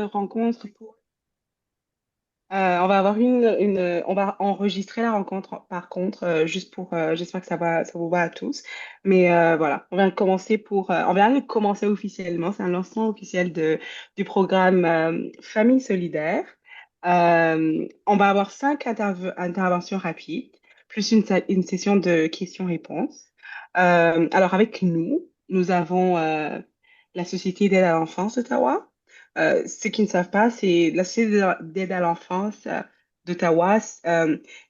rencontre pour on va avoir on va enregistrer la rencontre par contre, juste pour, j'espère que ça vous va à tous. Mais voilà, on vient de commencer officiellement, c'est un lancement officiel du programme Famille solidaire. On va avoir cinq interventions rapides, plus une session de questions-réponses. Alors avec nous, nous avons la Société d'aide à l'enfance d'Ottawa. Ceux qui ne savent pas, c'est la Société d'aide à l'enfance d'Ottawa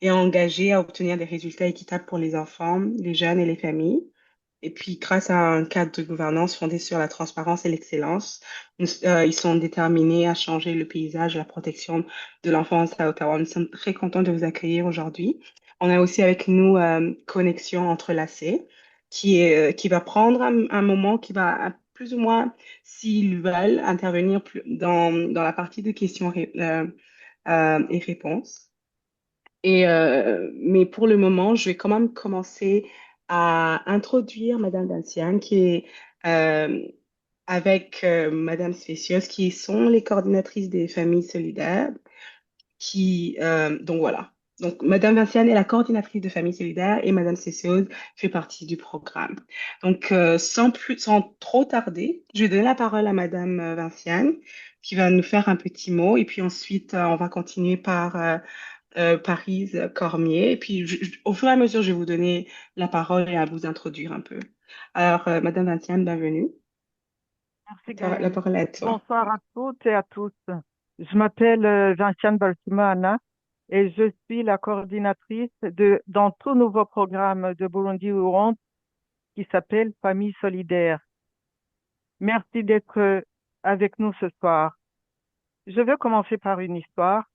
est engagée à obtenir des résultats équitables pour les enfants, les jeunes et les familles. Et puis, grâce à un cadre de gouvernance fondé sur la transparence et l'excellence, ils sont déterminés à changer le paysage et la protection de l'enfance à Ottawa. Nous sommes très contents de vous accueillir aujourd'hui. On a aussi avec nous Connexion entrelacée, qui va prendre un moment, qui va plus ou moins, s'ils veulent, intervenir dans la partie de questions et réponses. Mais pour le moment, je vais quand même commencer à introduire Madame Dancian, qui est avec Madame Spécios, qui sont les coordinatrices des familles solidaires. Donc voilà. Donc Madame Vinciane est la coordinatrice de Famille Solidaire et Madame Céciose fait partie du programme. Donc sans trop tarder, je vais donner la parole à Madame Vinciane qui va nous faire un petit mot et puis ensuite on va continuer par Parise Cormier. Et puis au fur et à mesure, je vais vous donner la parole et à vous introduire un peu. Alors Madame Vinciane, bienvenue. Merci La Gaëlle. parole est à toi. Bonsoir à toutes et à tous. Je m'appelle Vinciane Baltimana et je suis la coordinatrice dans tout nouveau programme de Burundi Orange qui s'appelle Famille solidaire. Merci d'être avec nous ce soir. Je veux commencer par une histoire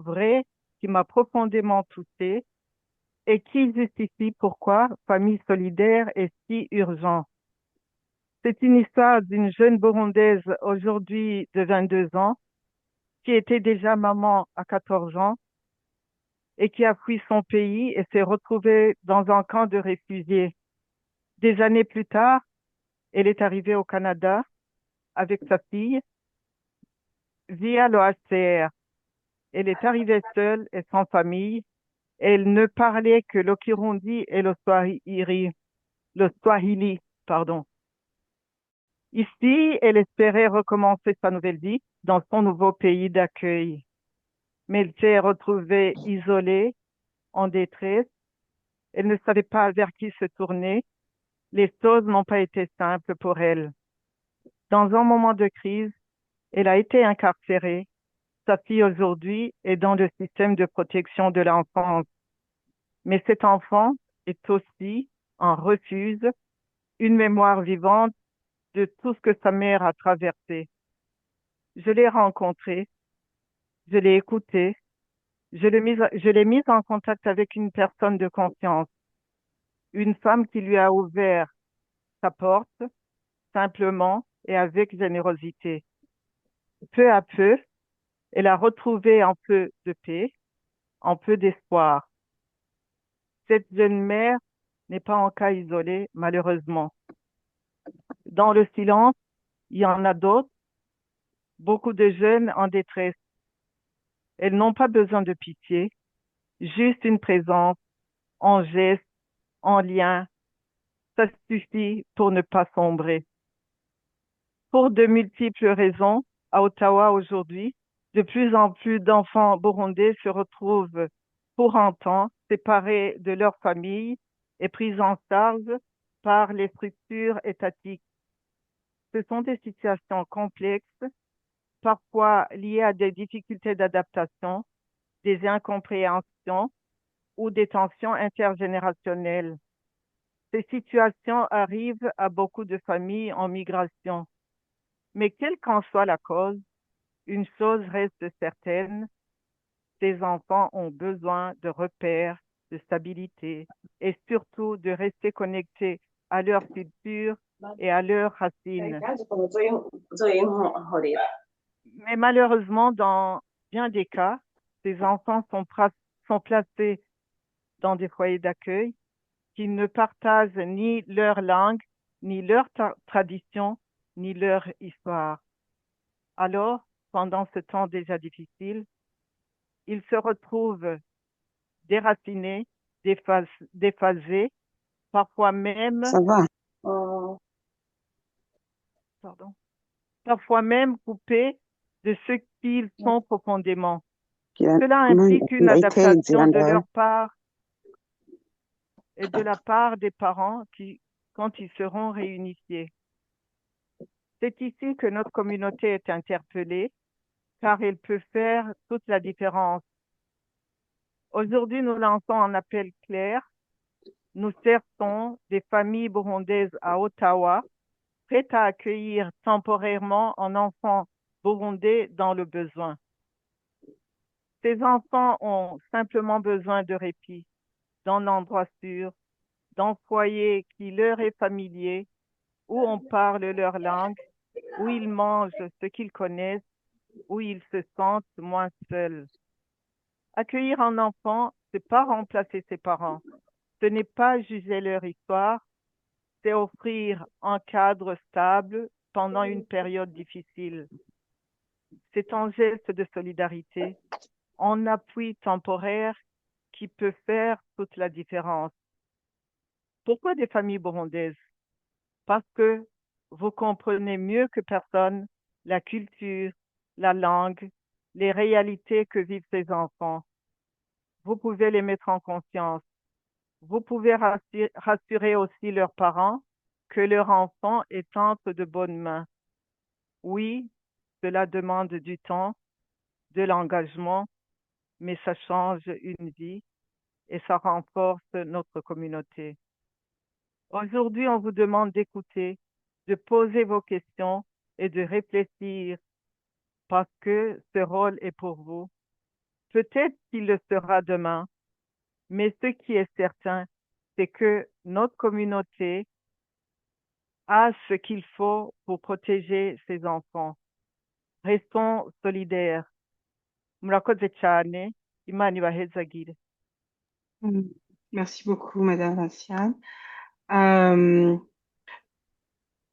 vraie qui m'a profondément touchée et qui justifie pourquoi Famille solidaire est si urgent. C'est une histoire d'une jeune Burundaise aujourd'hui de 22 ans qui était déjà maman à 14 ans et qui a fui son pays et s'est retrouvée dans un camp de réfugiés. Des années plus tard, elle est arrivée au Canada avec sa fille via l'OHCR. Elle est arrivée seule et sans famille. Elle ne parlait que le Kirundi et le Swahili, pardon. Ici, elle espérait recommencer sa nouvelle vie dans son nouveau pays d'accueil. Mais elle s'est retrouvée isolée, en détresse. Elle ne savait pas vers qui se tourner. Les choses n'ont pas été simples pour elle. Dans un moment de crise, elle a été incarcérée. Sa fille aujourd'hui est dans le système de protection de l'enfance. Mais cet enfant est aussi en refuge, une mémoire vivante de tout ce que sa mère a traversé. Je l'ai rencontrée, je l'ai écoutée, je l'ai mise en contact avec une personne de confiance, une femme qui lui a ouvert sa porte simplement et avec générosité. Peu à peu, elle a retrouvé un peu de paix, un peu d'espoir. Cette jeune mère n'est pas un cas isolé, malheureusement. Dans le silence, il y en a d'autres, beaucoup de jeunes en détresse. Elles n'ont pas besoin de pitié, juste une présence, en geste, en lien. Ça suffit pour ne pas sombrer. Pour de multiples raisons, à Ottawa aujourd'hui, de plus en plus d'enfants burundais se retrouvent pour un temps séparés de leur famille et pris en charge par les structures étatiques. Ce sont des situations complexes, parfois liées à des difficultés d'adaptation, des incompréhensions ou des tensions intergénérationnelles. Ces situations arrivent à beaucoup de familles en migration. Mais quelle qu'en soit la cause, une chose reste certaine, ces enfants ont besoin de repères, de stabilité et surtout de rester connectés à leur culture et à leurs racines. Mais malheureusement, dans bien des cas, ces enfants sont placés dans des foyers d'accueil qui ne partagent ni leur langue, ni leur tradition, ni leur histoire. Alors, pendant ce temps déjà difficile, ils se retrouvent déracinés, déphasés, parfois même, Ça va. pardon, parfois même coupés de ce qu'ils sont profondément. Cela implique une They take adaptation de gender. leur part et de la part des parents quand ils seront réunifiés. C'est ici que notre communauté est interpellée, car elle peut faire toute la différence. Aujourd'hui, nous lançons un appel clair. Nous certons des familles burundaises à Ottawa prêtes à accueillir temporairement un enfant burundais dans le besoin. Ces enfants ont simplement besoin de répit, d'un endroit sûr, d'un foyer qui leur est familier, où on parle leur langue, où ils mangent ce qu'ils connaissent, où ils se sentent moins seuls. Accueillir un enfant, c'est pas remplacer ses parents. Ce n'est pas juger leur histoire, c'est offrir un cadre stable pendant une période difficile. C'est un geste de solidarité, un appui temporaire qui peut faire toute la différence. Pourquoi des familles burundaises? Parce que vous comprenez mieux que personne la culture, la langue, les réalités que vivent ces enfants. Vous pouvez les mettre en conscience. Vous pouvez rassurer aussi leurs parents que leur enfant est entre de bonnes mains. Oui, cela demande du temps, de l'engagement, mais ça change une vie et ça renforce notre communauté. Aujourd'hui, on vous demande d'écouter, de poser vos questions et de réfléchir parce que ce rôle est pour vous. Peut-être qu'il le sera demain, mais ce qui est certain, c'est que notre communauté a ce qu'il faut pour protéger ses enfants. Restons solidaires. Murakoze cyane, Imana ibahezagire. Mm. Merci beaucoup, Madame Vinciane. Euh,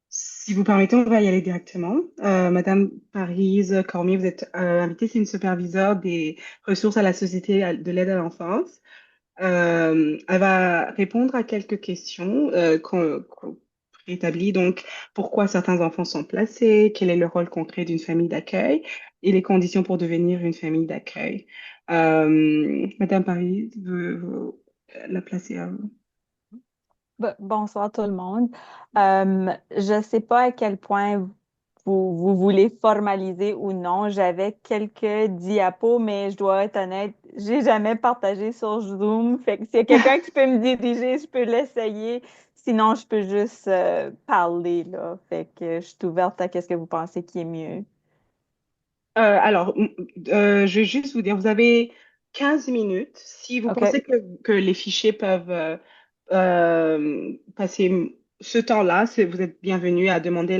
Si vous permettez, on va y aller directement. Madame Parise Cormier, vous êtes invitée, c'est une superviseure des ressources à la Société de l'aide à l'enfance. Elle va répondre à quelques questions qu'on établit. Donc, pourquoi certains enfants sont placés, quel est le rôle concret d'une famille d'accueil et les conditions pour devenir une famille d'accueil. Madame Parise, la placer à vous. Bonsoir tout le monde. Je ne sais pas à quel point vous voulez formaliser ou non. J'avais quelques diapos, mais je dois être honnête, j'ai jamais partagé sur Zoom. Fait que s'il y a quelqu'un qui peut me diriger, je peux l'essayer. Sinon, je peux juste parler, là. Fait que je suis ouverte à ce que vous pensez qui est mieux. Je vais juste vous dire, vous avez 15 minutes. Si vous OK, pensez que les fichiers peuvent passer ce temps-là, vous êtes bienvenu à demander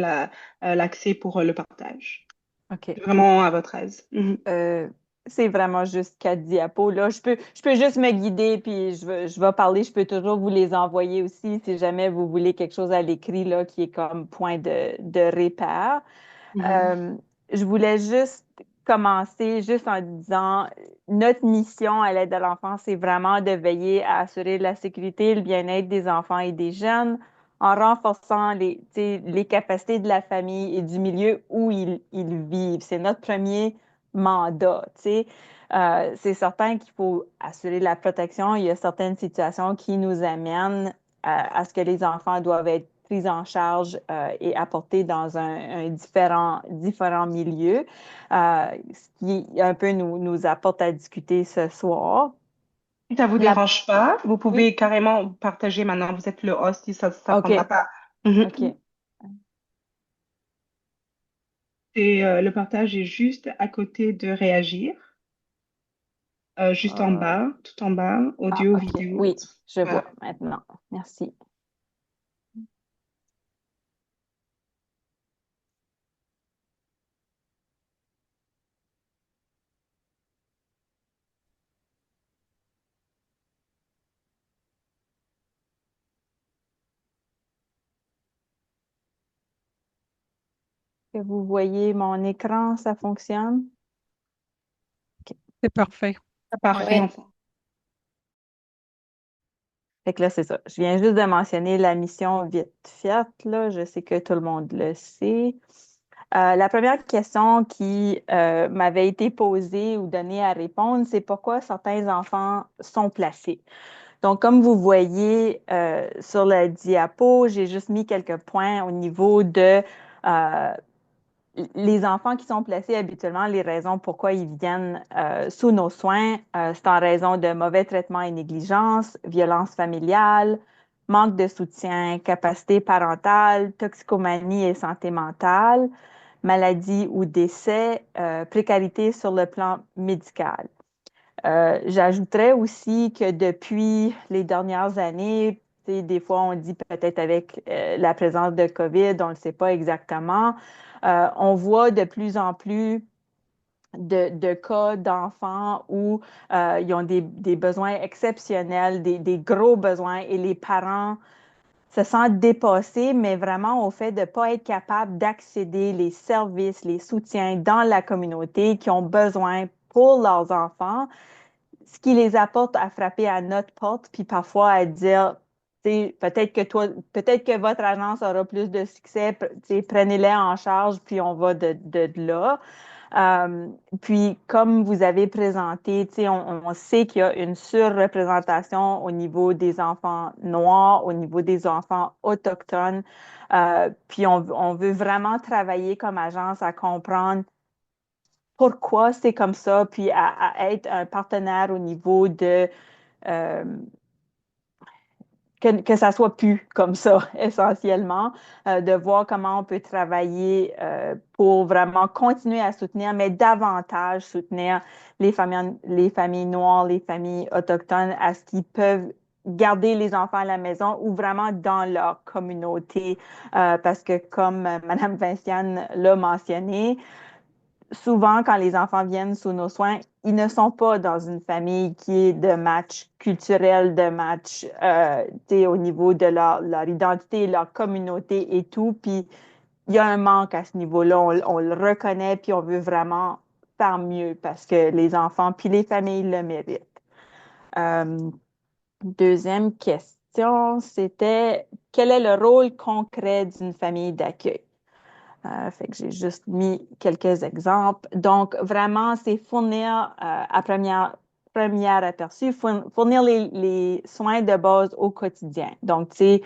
l'accès pour le partage. OK. C'est vraiment à votre aise. Mhm. Euh, c'est vraiment juste 4 diapos. Là, je peux juste me guider, puis je vais parler. Je peux toujours vous les envoyer aussi si jamais vous voulez quelque chose à l'écrit là, qui est comme point de repère. Mhm. Euh, je voulais juste commencer juste en disant notre mission à l'aide à l'enfance, c'est vraiment de veiller à assurer la sécurité et le bien-être des enfants et des jeunes en renforçant tu sais, les capacités de la famille et du milieu où ils vivent. C'est notre premier mandat, tu sais. C'est certain qu'il faut assurer la protection. Il y a certaines situations qui nous amènent à ce que les enfants doivent être pris en charge et apportés dans un différent milieu, ce qui un peu nous apporte à discuter ce soir. Si ça vous La... dérange pas, vous Oui, pouvez carrément partager maintenant. Vous êtes le host, si ça prendra OK, pas. Mhm. OK. Le partage est juste à côté de réagir, juste en Euh, bas, tout en bas, audio, OK, vidéo. oui, je vois Voilà. maintenant. Merci. Que vous voyez mon écran, ça fonctionne? OK. C'est parfait. Parfait, Oui. enfin. Fait que là, c'est ça. Je viens juste de mentionner la mission vite fait, là. Je sais que tout le monde le sait. La première question qui m'avait été posée ou donnée à répondre, c'est pourquoi certains enfants sont placés. Donc, comme vous voyez sur la diapo, j'ai juste mis quelques points au niveau de les enfants qui sont placés habituellement, les raisons pourquoi ils viennent sous nos soins, c'est en raison de mauvais traitements et négligence, violence familiale, manque de soutien, capacité parentale, toxicomanie et santé mentale, maladie ou décès, précarité sur le plan médical. J'ajouterais aussi que depuis les dernières années, des fois on dit peut-être avec la présence de COVID, on ne le sait pas exactement, on voit de plus en plus de cas d'enfants où ils ont des besoins exceptionnels, des gros besoins et les parents se sentent dépassés, mais vraiment au fait de ne pas être capable d'accéder les services, les soutiens dans la communauté qui ont besoin pour leurs enfants, ce qui les apporte à frapper à notre porte, puis parfois à dire, peut-être que votre agence aura plus de succès, prenez-les en charge, puis on va de là. Puis, comme vous avez présenté, on sait qu'il y a une surreprésentation au niveau des enfants noirs, au niveau des enfants autochtones. Puis, on veut vraiment travailler comme agence à comprendre pourquoi c'est comme ça, puis à être un partenaire au niveau de euh, que ça soit plus comme ça, essentiellement, de voir comment on peut travailler pour vraiment continuer à soutenir, mais davantage soutenir les familles noires, les familles autochtones, à ce qu'ils peuvent garder les enfants à la maison ou vraiment dans leur communauté, parce que comme Mme Vinciane l'a mentionné, souvent, quand les enfants viennent sous nos soins, ils ne sont pas dans une famille qui est de match culturel, de match au niveau de leur identité, leur communauté et tout. Puis, il y a un manque à ce niveau-là. On le reconnaît, puis on veut vraiment faire mieux parce que les enfants, puis les familles le méritent. Euh, Deuxième question, c'était quel est le rôle concret d'une famille d'accueil? Fait que j'ai juste mis quelques exemples. Donc, vraiment, c'est fournir premier aperçu, fournir les soins de base au quotidien. Donc, tu sais,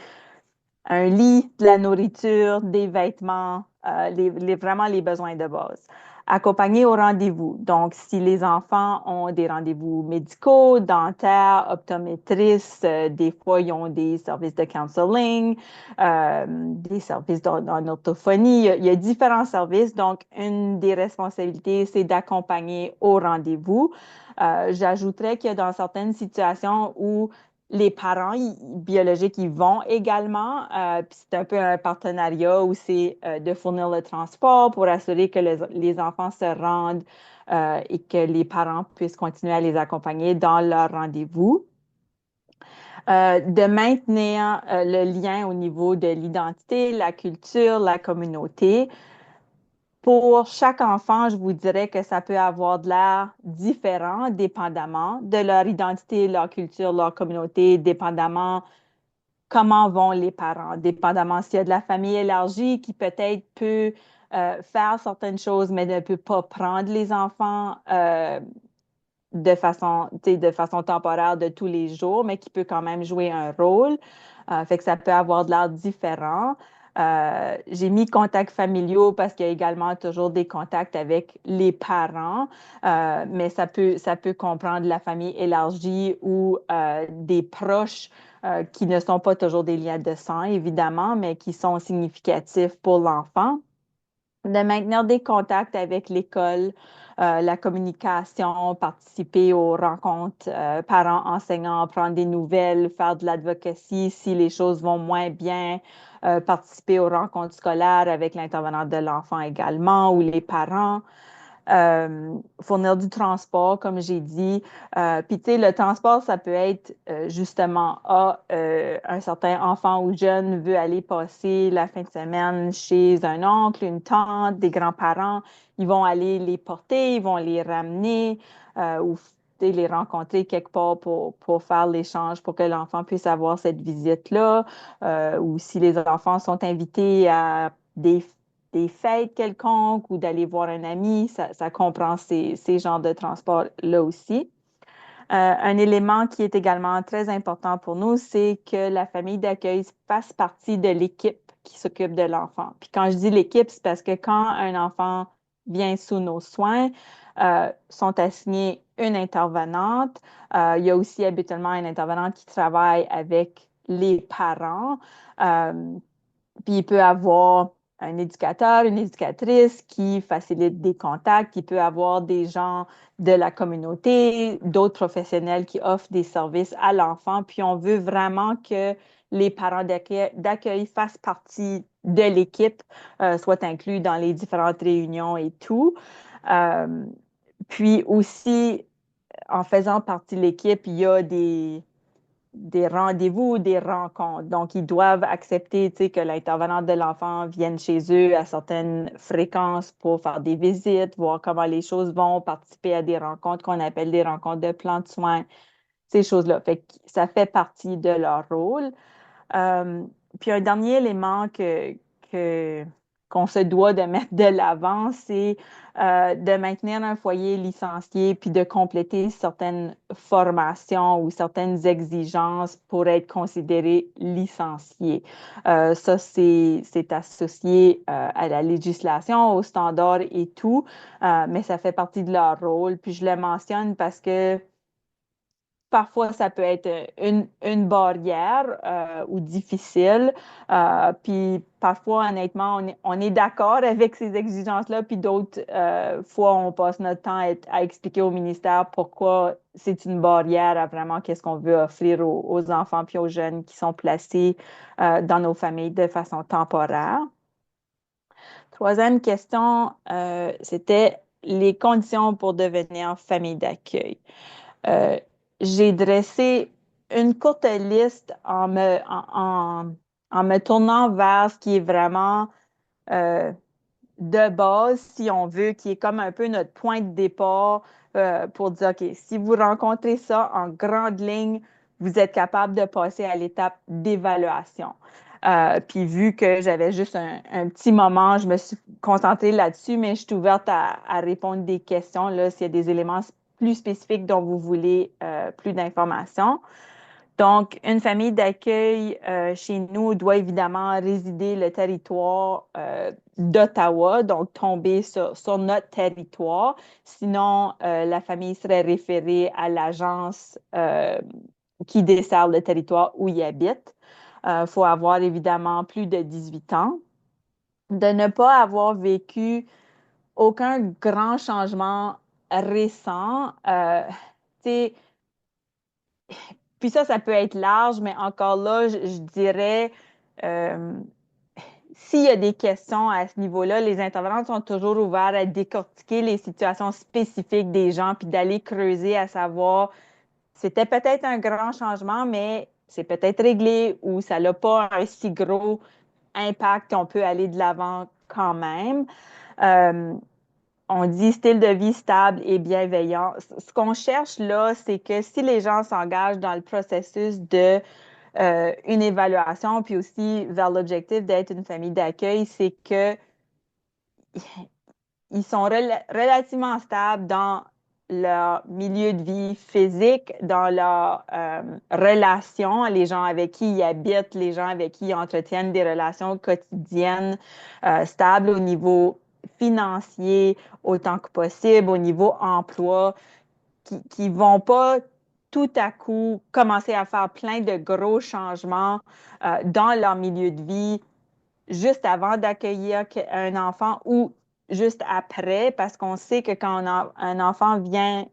un lit, de la nourriture, des vêtements, vraiment les besoins de base. Accompagner au rendez-vous. Donc, si les enfants ont des rendez-vous médicaux, dentaires, optométristes, des fois, ils ont des services de counseling, des services en orthophonie. Il y a différents services. Donc, une des responsabilités, c'est d'accompagner au rendez-vous. J'ajouterais que dans certaines situations où les parents biologiques, ils vont également. Puis c'est un peu un partenariat où c'est de fournir le transport pour assurer que les enfants se rendent et que les parents puissent continuer à les accompagner dans leur rendez-vous. De maintenir le lien au niveau de l'identité, la culture, la communauté. Pour chaque enfant, je vous dirais que ça peut avoir de l'air différent, dépendamment de leur identité, leur culture, leur communauté, dépendamment comment vont les parents, dépendamment s'il y a de la famille élargie qui peut-être peut faire certaines choses, mais ne peut pas prendre les enfants de façon temporaire de tous les jours, mais qui peut quand même jouer un rôle. Fait que ça peut avoir de l'air différent. J'ai mis contacts familiaux parce qu'il y a également toujours des contacts avec les parents, mais ça peut comprendre la famille élargie ou des proches qui ne sont pas toujours des liens de sang, évidemment, mais qui sont significatifs pour l'enfant. De maintenir des contacts avec l'école, la communication, participer aux rencontres parents-enseignants, prendre des nouvelles, faire de l'advocacy si les choses vont moins bien, participer aux rencontres scolaires avec l'intervenant de l'enfant également ou les parents. fournir du transport, comme j'ai dit. Puis, tu sais, le transport, ça peut être justement, un certain enfant ou jeune veut aller passer la fin de semaine chez un oncle, une tante, des grands-parents. Ils vont aller les porter, ils vont les ramener ou tu sais, les rencontrer quelque part pour faire l'échange, pour que l'enfant puisse avoir cette visite-là. Ou si les enfants sont invités à des fêtes quelconques ou d'aller voir un ami, ça comprend ces genres de transports-là aussi. Un élément qui est également très important pour nous, c'est que la famille d'accueil fasse partie de l'équipe qui s'occupe de l'enfant. Puis quand je dis l'équipe, c'est parce que quand un enfant vient sous nos soins, sont assignés une intervenante. Il y a aussi habituellement une intervenante qui travaille avec les parents. Euh, Puis il peut avoir un éducateur, une éducatrice qui facilite des contacts. Il peut avoir des gens de la communauté, d'autres professionnels qui offrent des services à l'enfant. Puis on veut vraiment que les parents d'accueil fassent partie de l'équipe, soient inclus dans les différentes réunions et tout. Euh, Puis aussi, en faisant partie de l'équipe, il y a des rendez-vous, des rencontres. Donc, ils doivent accepter, tu sais, que l'intervenante de l'enfant vienne chez eux à certaines fréquences pour faire des visites, voir comment les choses vont, participer à des rencontres qu'on appelle des rencontres de plan de soins, ces choses-là. Fait que ça fait partie de leur rôle. Euh, Puis un dernier élément que, qu'on se doit de mettre de l'avant, c'est de maintenir un foyer licencié puis de compléter certaines formations ou certaines exigences pour être considéré licencié. Ça, c'est associé à la législation, aux standards et tout, mais ça fait partie de leur rôle. Puis je le mentionne parce que parfois, ça peut être une barrière ou difficile. Puis parfois, honnêtement, on est d'accord avec ces exigences-là. Puis d'autres fois, on passe notre temps à expliquer au ministère pourquoi c'est une barrière à vraiment qu'est-ce qu'on veut offrir aux enfants puis aux jeunes qui sont placés dans nos familles de façon temporaire. Troisième question, c'était les conditions pour devenir famille d'accueil. Euh, j'ai dressé une courte liste en me tournant vers ce qui est vraiment euh, de base, si on veut, qui est comme un peu notre point de départ pour dire, OK, si vous rencontrez ça en grande ligne, vous êtes capable de passer à l'étape d'évaluation. Puis vu que j'avais juste un petit moment, je me suis concentrée là-dessus, mais je suis ouverte à répondre des questions, là, s'il y a des éléments plus spécifiques dont vous voulez plus d'informations. Donc, une famille d'accueil chez nous doit évidemment résider le territoire d'Ottawa, donc tomber sur notre territoire. Sinon, la famille serait référée à l'agence qui dessert le territoire où il habite. Il faut avoir évidemment plus de 18 ans. De ne pas avoir vécu aucun grand changement récent. Tu sais, puis ça peut être large, mais encore là, je dirais, euh, s'il y a des questions à ce niveau-là, les intervenants sont toujours ouverts à décortiquer les situations spécifiques des gens, puis d'aller creuser à savoir, c'était peut-être un grand changement, mais c'est peut-être réglé ou ça n'a pas un si gros impact qu'on peut aller de l'avant quand même. Euh, on dit style de vie stable et bienveillant. Ce qu'on cherche là, c'est que si les gens s'engagent dans le processus de une évaluation, puis aussi vers l'objectif d'être une famille d'accueil, c'est que ils sont relativement stables dans leur milieu de vie physique, dans leurs relations, les gens avec qui ils habitent, les gens avec qui ils entretiennent des relations quotidiennes stables au niveau financier autant que possible, au niveau emploi, qui vont pas tout à coup commencer à faire plein de gros changements dans leur milieu de vie juste avant d'accueillir un enfant ou juste après, parce qu'on sait que quand un enfant vient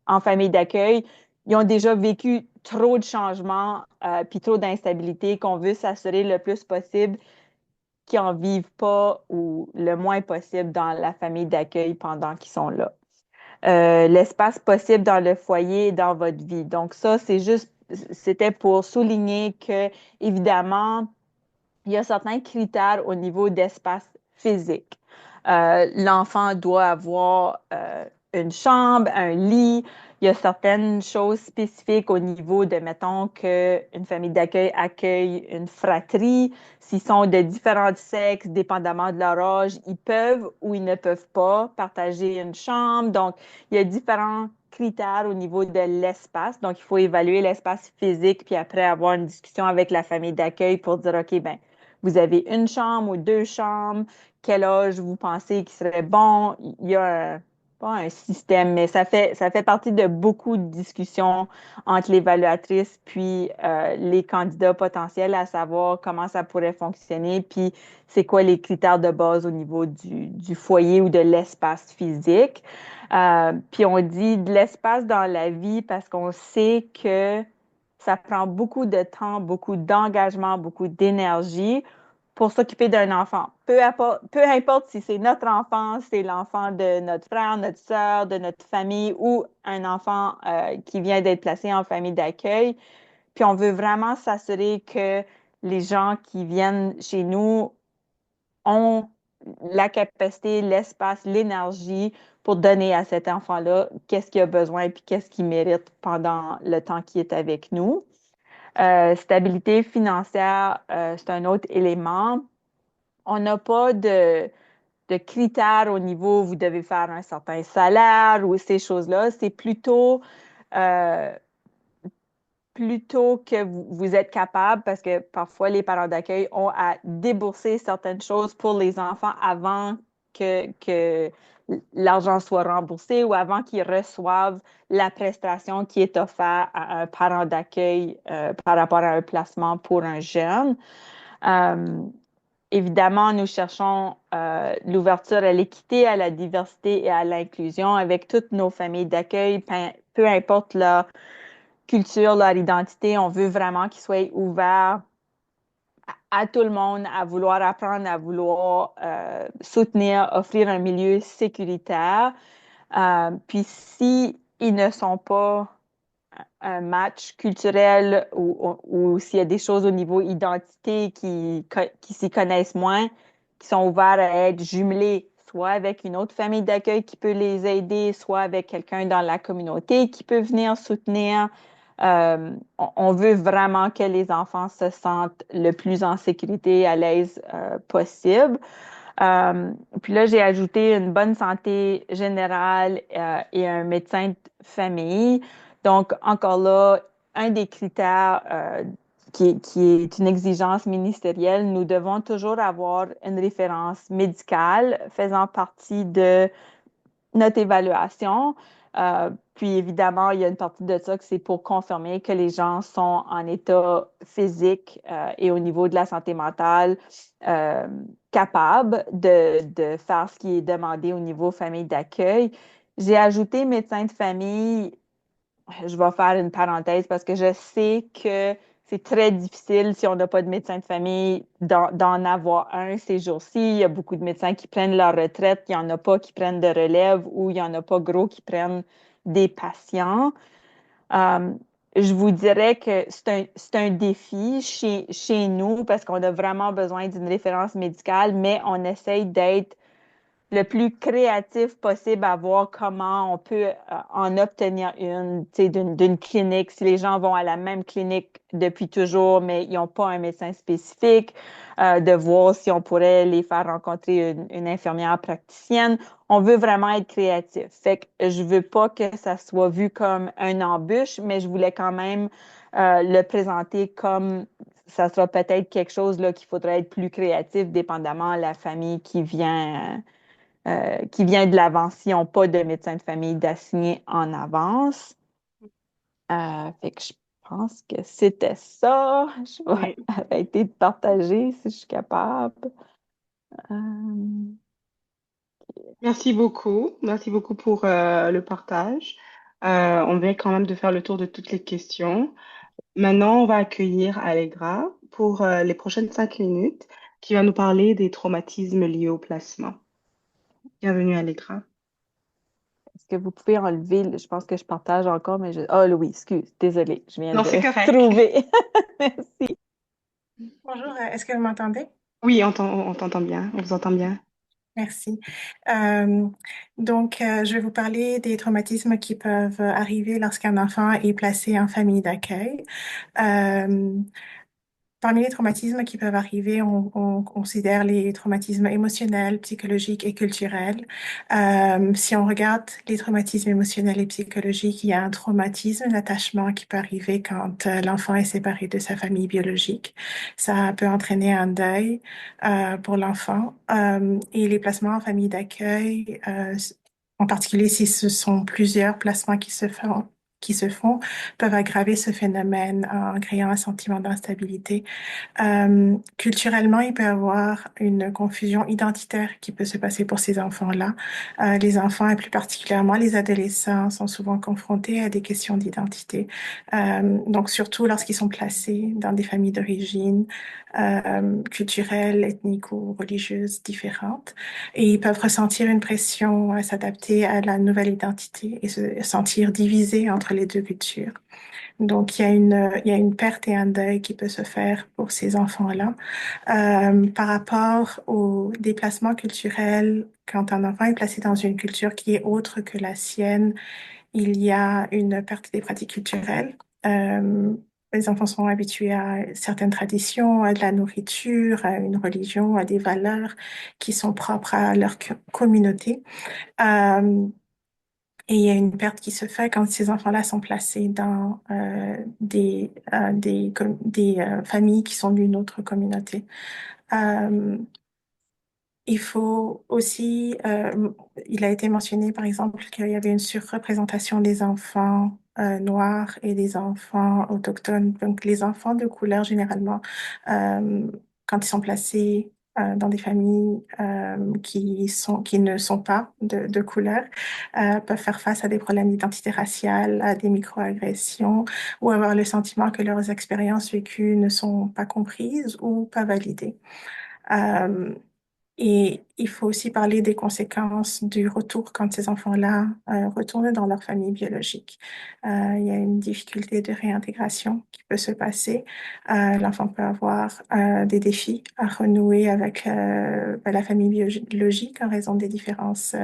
en famille d'accueil, ils ont déjà vécu trop de changements puis trop d'instabilité qu'on veut s'assurer le plus possible qui en vivent pas ou le moins possible dans la famille d'accueil pendant qu'ils sont là. L'espace possible dans le foyer et dans votre vie. Donc ça, c'était pour souligner que, évidemment, il y a certains critères au niveau d'espace physique. L'enfant doit avoir une chambre, un lit. Il y a certaines choses spécifiques au niveau de, mettons, qu'une famille d'accueil accueille une fratrie. S'ils sont de différents sexes, dépendamment de leur âge, ils peuvent ou ils ne peuvent pas partager une chambre. Donc, il y a différents critères au niveau de l'espace. Donc, il faut évaluer l'espace physique, puis après avoir une discussion avec la famille d'accueil pour dire, OK, ben, vous avez une chambre ou deux chambres, quel âge vous pensez qu'il serait bon. Il y a pas un système, mais ça fait partie de beaucoup de discussions entre l'évaluatrice puis les candidats potentiels à savoir comment ça pourrait fonctionner, puis c'est quoi les critères de base au niveau du foyer ou de l'espace physique. Puis on dit de l'espace dans la vie parce qu'on sait que ça prend beaucoup de temps, beaucoup d'engagement, beaucoup d'énergie pour s'occuper d'un enfant. Peu importe si c'est notre enfant, c'est l'enfant de notre frère, notre soeur, de notre famille ou un enfant qui vient d'être placé en famille d'accueil. Puis on veut vraiment s'assurer que les gens qui viennent chez nous ont la capacité, l'espace, l'énergie pour donner à cet enfant-là qu'est-ce qu'il a besoin puis qu'est-ce qu'il mérite pendant le temps qu'il est avec nous. Stabilité financière, c'est un autre élément. On n'a pas de critères au niveau, vous devez faire un certain salaire ou ces choses-là. C'est euh, plutôt que vous êtes capable, parce que parfois les parents d'accueil ont à débourser certaines choses pour les enfants avant que l'argent soit remboursé ou avant qu'ils reçoivent la prestation qui est offerte à un parent d'accueil par rapport à un placement pour un jeune. Euh, Évidemment, nous cherchons l'ouverture à l'équité, à la diversité et à l'inclusion avec toutes nos familles d'accueil, peu importe leur culture, leur identité. On veut vraiment qu'ils soient ouverts à tout le monde, à vouloir apprendre, à vouloir soutenir, offrir un milieu sécuritaire. Puis si ils ne sont pas un match culturel ou s'il y a des choses au niveau identité qui s'y connaissent moins, qui sont ouverts à être jumelés, soit avec une autre famille d'accueil qui peut les aider, soit avec quelqu'un dans la communauté qui peut venir soutenir. On veut vraiment que les enfants se sentent le plus en sécurité et à l'aise possible. Euh, Puis là, j'ai ajouté une bonne santé générale et un médecin de famille. Donc, encore là, un des critères qui est une exigence ministérielle, nous devons toujours avoir une référence médicale faisant partie de notre évaluation. Puis évidemment, il y a une partie de ça que c'est pour confirmer que les gens sont en état physique et au niveau de la santé mentale euh, capables de faire ce qui est demandé au niveau famille d'accueil. J'ai ajouté médecin de famille. Je vais faire une parenthèse parce que je sais que c'est très difficile si on n'a pas de médecin de famille d'en avoir un ces jours-ci. Il y a beaucoup de médecins qui prennent leur retraite, il n'y en a pas qui prennent de relève ou il n'y en a pas gros qui prennent des patients. Euh, je vous dirais que c'est un défi chez nous parce qu'on a vraiment besoin d'une référence médicale, mais on essaye d'être le plus créatif possible à voir comment on peut en obtenir une, tu sais, d'une clinique. Si les gens vont à la même clinique depuis toujours, mais ils n'ont pas un médecin spécifique, de voir si on pourrait les faire rencontrer une infirmière praticienne. On veut vraiment être créatif. Fait que je veux pas que ça soit vu comme un embûche, mais je voulais quand même le présenter comme ça sera peut-être quelque chose là qu'il faudrait être plus créatif, dépendamment de la famille qui vient de l'avant s'ils n'ont pas de médecin de famille d'assigner en avance. Fait que je pense que c'était ça. Je vais Oui. arrêter de partager si je suis capable. Euh, Merci beaucoup pour le partage. On vient quand même de faire le tour de toutes les questions. Maintenant, on va accueillir Allegra pour les prochaines 5 minutes. qui va nous parler des traumatismes liés au placement. Bienvenue, Allegra. Est-ce que vous pouvez enlever, je pense que je partage encore, mais ah oui, excuse, désolée, je viens Non, c'est de correct. trouver. Merci. Bonjour, est-ce que vous m'entendez? Oui, on t'entend bien, on vous entend bien. Merci. Euh, je vais vous parler des traumatismes qui peuvent arriver lorsqu'un enfant est placé en famille d'accueil. Euh, Parmi les traumatismes qui peuvent arriver, on considère les traumatismes émotionnels, psychologiques et culturels. Si on regarde les traumatismes émotionnels et psychologiques, il y a un traumatisme d'attachement qui peut arriver quand l'enfant est séparé de sa famille biologique. Ça peut entraîner un deuil pour l'enfant. Et les placements en famille d'accueil, en particulier si ce sont plusieurs placements qui se font, peuvent aggraver ce phénomène en créant un sentiment d'instabilité. Culturellement, il peut y avoir une confusion identitaire qui peut se passer pour ces enfants-là. Les enfants, et plus particulièrement les adolescents, sont souvent confrontés à des questions d'identité. Donc, surtout lorsqu'ils sont placés dans des familles d'origine culturelles, ethniques ou religieuses différentes. Et ils peuvent ressentir une pression à s'adapter à la nouvelle identité et se sentir divisés entre les deux cultures. Donc, il y a une perte et un deuil qui peut se faire pour ces enfants-là. Par rapport au déplacement culturel, quand un enfant est placé dans une culture qui est autre que la sienne, il y a une perte des pratiques culturelles. Euh, les enfants sont habitués à certaines traditions, à de la nourriture, à une religion, à des valeurs qui sont propres à leur communauté. Euh, et il y a une perte qui se fait quand ces enfants-là sont placés dans des familles qui sont d'une autre communauté. Euh, il faut aussi, il a été mentionné par exemple qu'il y avait une surreprésentation des enfants noirs et des enfants autochtones. Donc les enfants de couleur généralement, euh, quand ils sont placés dans des familles qui ne sont pas de couleur, peuvent faire face à des problèmes d'identité raciale, à des microagressions ou avoir le sentiment que leurs expériences vécues ne sont pas comprises ou pas validées. Euh, et il faut aussi parler des conséquences du retour quand ces enfants-là retournent dans leur famille biologique. Il y a une difficulté de réintégration qui peut se passer. L'enfant peut avoir des défis à renouer avec la famille biologique en raison des différences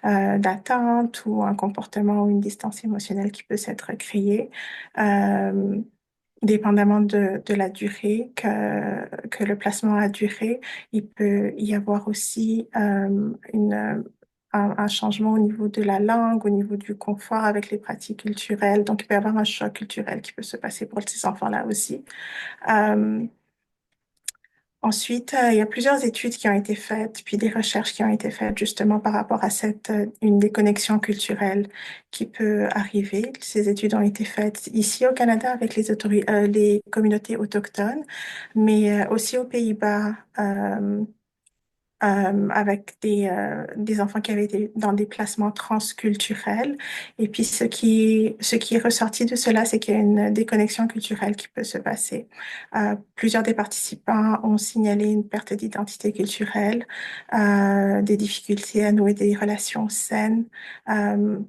d'attente ou un comportement ou une distance émotionnelle qui peut s'être créée. Euh, Dépendamment de la durée que le placement a duré, il peut y avoir aussi un changement au niveau de la langue, au niveau du confort avec les pratiques culturelles. Donc, il peut y avoir un choc culturel qui peut se passer pour ces enfants-là aussi. Euh, Ensuite, il y a plusieurs études qui ont été faites, puis des recherches qui ont été faites justement par rapport à une déconnexion culturelle qui peut arriver. Ces études ont été faites ici au Canada avec les communautés autochtones, mais aussi aux Pays-Bas, avec des enfants qui avaient été dans des placements transculturels. Et puis, ce qui est ressorti de cela, c'est qu'il y a une déconnexion culturelle qui peut se passer. Plusieurs des participants ont signalé une perte d'identité culturelle, des difficultés à nouer des relations saines.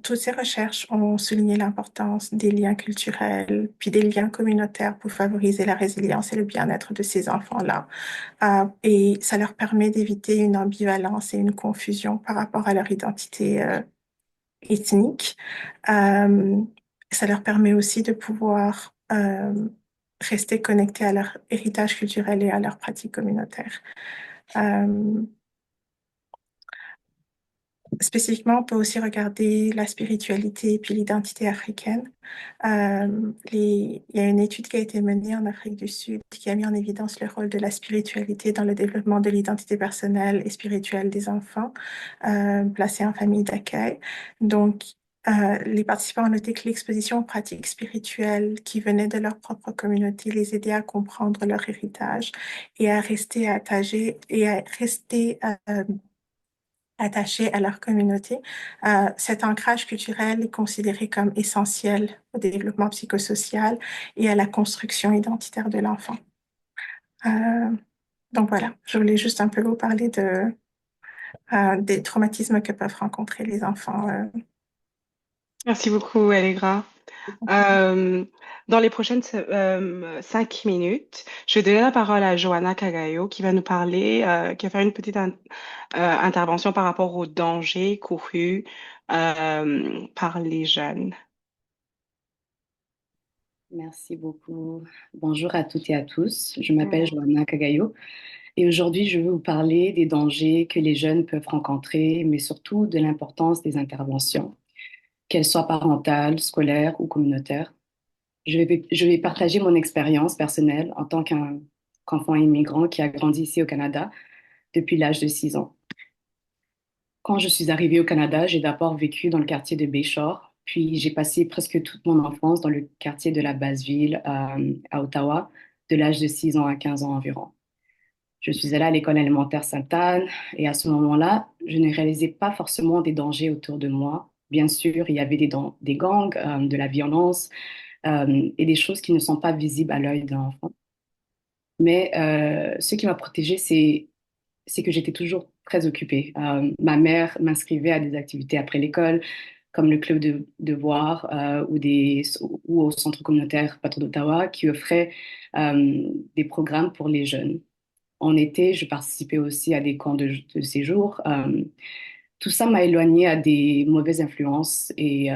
Toutes ces recherches ont souligné l'importance des liens culturels, puis des liens communautaires pour favoriser la résilience et le bien-être de ces enfants-là. Et ça leur permet d'éviter une ambivalence et une confusion par rapport à leur identité ethnique. Euh, Ça leur permet aussi de pouvoir rester connectés à leur héritage culturel et à leurs pratiques communautaires. Euh, Spécifiquement, on peut aussi regarder la spiritualité et puis l'identité africaine. Il y a une étude qui a été menée en Afrique du Sud qui a mis en évidence le rôle de la spiritualité dans le développement de l'identité personnelle et spirituelle des enfants placés en famille d'accueil. Donc, les participants ont noté que l'exposition aux pratiques spirituelles qui venaient de leur propre communauté les aidait à comprendre leur héritage et à rester attachés et à rester attachés à leur communauté. Cet ancrage culturel est considéré comme essentiel au développement psychosocial et à la construction identitaire de l'enfant. Euh, Donc voilà, je voulais juste un peu vous parler des traumatismes que peuvent rencontrer les enfants. Merci beaucoup, Allegra. Euh, dans les prochaines 5 minutes, je vais donner la parole à Johanna Kagayo qui va nous parler, qui va faire une petite intervention par rapport aux dangers courus par les jeunes. Merci beaucoup. Bonjour à toutes et à tous. Je m'appelle Joanna Kagayo et aujourd'hui je vais vous parler des dangers que les jeunes peuvent rencontrer, mais surtout de l'importance des interventions, qu'elles soient parentales, scolaires ou communautaires. Je vais partager mon expérience personnelle en tant qu'enfant immigrant qui a grandi ici au Canada depuis l'âge de 6 ans. Quand je suis arrivée au Canada, j'ai d'abord vécu dans le quartier de Bayshore, puis j'ai passé presque toute mon enfance dans le quartier de la Basse-Ville à Ottawa, de l'âge de 6 ans à 15 ans environ. Je suis allée à l'école élémentaire Sainte-Anne et à ce moment-là, je ne réalisais pas forcément des dangers autour de moi. Bien sûr, il y avait des gangs, de la violence et des choses qui ne sont pas visibles à l'œil d'un enfant. Mais ce qui m'a protégée, c'est que j'étais toujours très occupée. Ma mère m'inscrivait à des activités après l'école, comme le club de devoirs ou au centre communautaire Patro d'Ottawa, qui offrait des programmes pour les jeunes. En été, je participais aussi à des camps de séjour. Tout ça m'a éloignée à des mauvaises influences et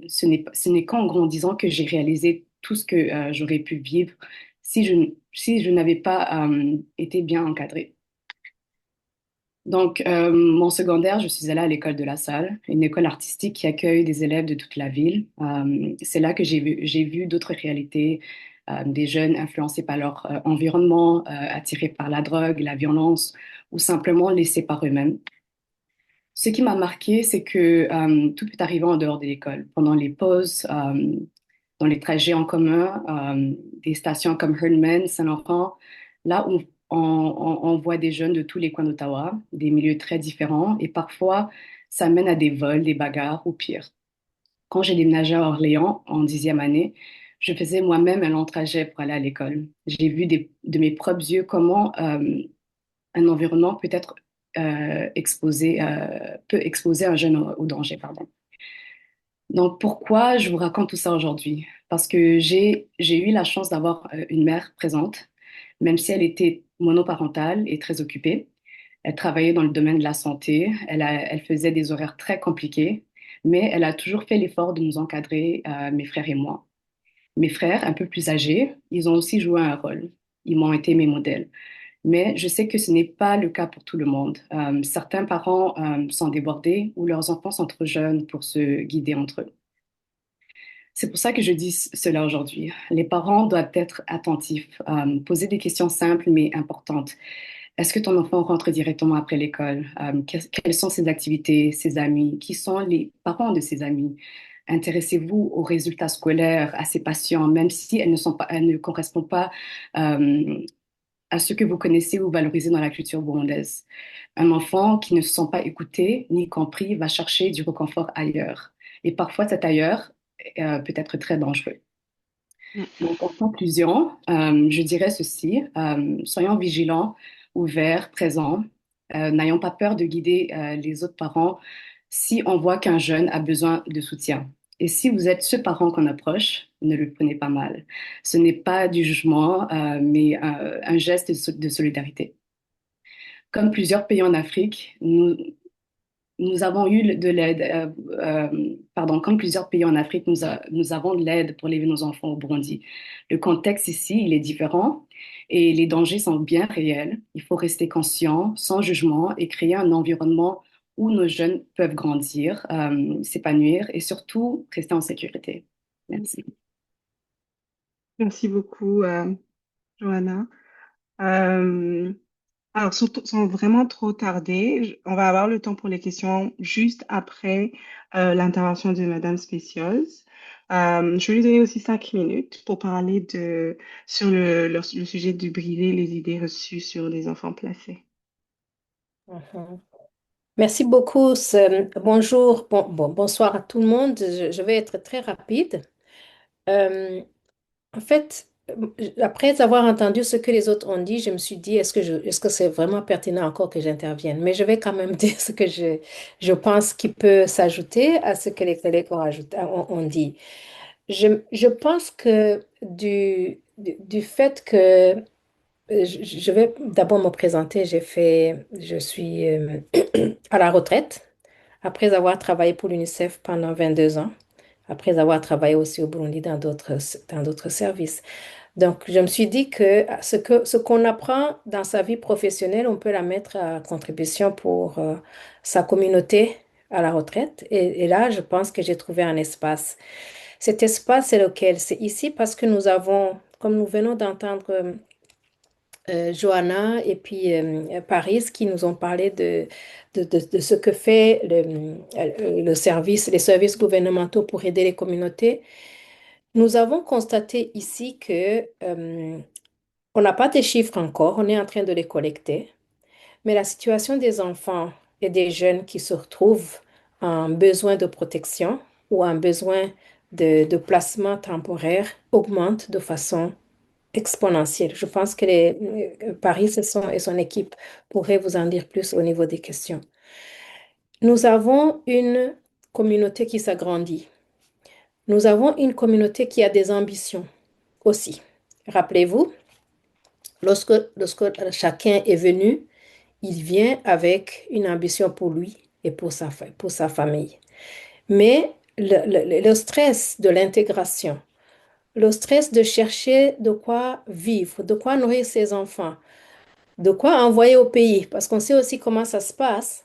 ce n'est qu'en grandissant que j'ai réalisé tout ce que j'aurais pu vivre si je n'avais pas été bien encadrée. Donc, mon secondaire, je suis allée à l'école de La Salle, une école artistique qui accueille des élèves de toute la ville. C'est là que j'ai vu d'autres réalités, des jeunes influencés par leur environnement, attirés par la drogue, la violence, ou simplement laissés par eux-mêmes. Ce qui m'a marqué, c'est que tout peut arriver en dehors de l'école, pendant les pauses, dans les trajets en commun, des stations comme Herdman, Saint-Laurent, là où on voit des jeunes de tous les coins d'Ottawa, des milieux très différents, et parfois ça mène à des vols, des bagarres ou pire. Quand j'ai déménagé à Orléans en 10e année, je faisais moi-même un long trajet pour aller à l'école. J'ai vu de mes propres yeux comment un environnement peut exposer un jeune au danger, pardon. Donc, pourquoi je vous raconte tout ça aujourd'hui? Parce que j'ai eu la chance d'avoir une mère présente, même si elle était monoparentale et très occupée. Elle travaillait dans le domaine de la santé, elle faisait des horaires très compliqués, mais elle a toujours fait l'effort de nous encadrer, mes frères et moi. Mes frères, un peu plus âgés, ils ont aussi joué un rôle. Ils m'ont été mes modèles. Mais je sais que ce n'est pas le cas pour tout le monde. Certains parents sont débordés ou leurs enfants sont trop jeunes pour se guider entre eux. C'est pour ça que je dis cela aujourd'hui. Les parents doivent être attentifs, poser des questions simples mais importantes. Est-ce que ton enfant rentre directement après l'école? Quelles sont ses activités, ses amis? Qui sont les parents de ses amis? Intéressez-vous aux résultats scolaires, à ses passions, même si elles ne correspondent pas à ce que vous connaissez ou valorisez dans la culture burundaise. Un enfant qui ne se sent pas écouté ni compris va chercher du réconfort ailleurs. Et parfois, cet ailleurs peut être très dangereux. Donc, en conclusion, je dirais ceci, soyons vigilants, ouverts, présents, n'ayons pas peur de guider les autres parents si on voit qu'un jeune a besoin de soutien. Et si vous êtes ce parent qu'on approche, ne le prenez pas mal. Ce n'est pas du jugement, mais un geste de solidarité. Comme plusieurs pays en Afrique, nous avons eu de l'aide, pardon, comme plusieurs pays en Afrique, nous avons de l'aide pour élever nos enfants au Burundi. Le contexte ici, il est différent et les dangers sont bien réels. Il faut rester conscient, sans jugement et créer un environnement où nos jeunes peuvent grandir, s'épanouir et surtout rester en sécurité. Merci. Merci beaucoup, Johanna. Euh, Alors, sans vraiment trop tarder, on va avoir le temps pour les questions juste après l'intervention de Madame Spécieuse. Je vais lui donner aussi 5 minutes pour parler sur le sujet de briser les idées reçues sur les enfants placés. Mhm. Merci beaucoup. Bonjour, bonsoir à tout le monde. Je vais être très rapide. Euh, En fait, après avoir entendu ce que les autres ont dit, je me suis dit, est-ce que c'est vraiment pertinent encore que j'intervienne? Mais je vais quand même dire ce que je pense qui peut s'ajouter à ce que les collègues ont dit. Je pense que du fait que je vais d'abord me présenter. Je suis à la retraite après avoir travaillé pour l'UNICEF pendant 22 ans, après avoir travaillé aussi au Burundi dans d'autres services. Donc, je me suis dit que ce qu'on apprend dans sa vie professionnelle, on peut la mettre à contribution pour sa communauté à la retraite. Et là, je pense que j'ai trouvé un espace. Cet espace, c'est lequel? C'est ici parce que nous avons, comme nous venons d'entendre Johanna et puis Paris qui nous ont parlé de ce que fait le service, les services gouvernementaux pour aider les communautés. Nous avons constaté ici que on n'a pas de chiffres encore, on est en train de les collecter, mais la situation des enfants et des jeunes qui se retrouvent en besoin de protection ou en besoin de placement temporaire augmente de façon exponentielle. Je pense que Paris et son équipe pourraient vous en dire plus au niveau des questions. Nous avons une communauté qui s'agrandit. Nous avons une communauté qui a des ambitions aussi. Rappelez-vous, lorsque chacun est venu, il vient avec une ambition pour lui et pour sa famille. Mais le stress de l'intégration, le stress de chercher de quoi vivre, de quoi nourrir ses enfants, de quoi envoyer au pays, parce qu'on sait aussi comment ça se passe.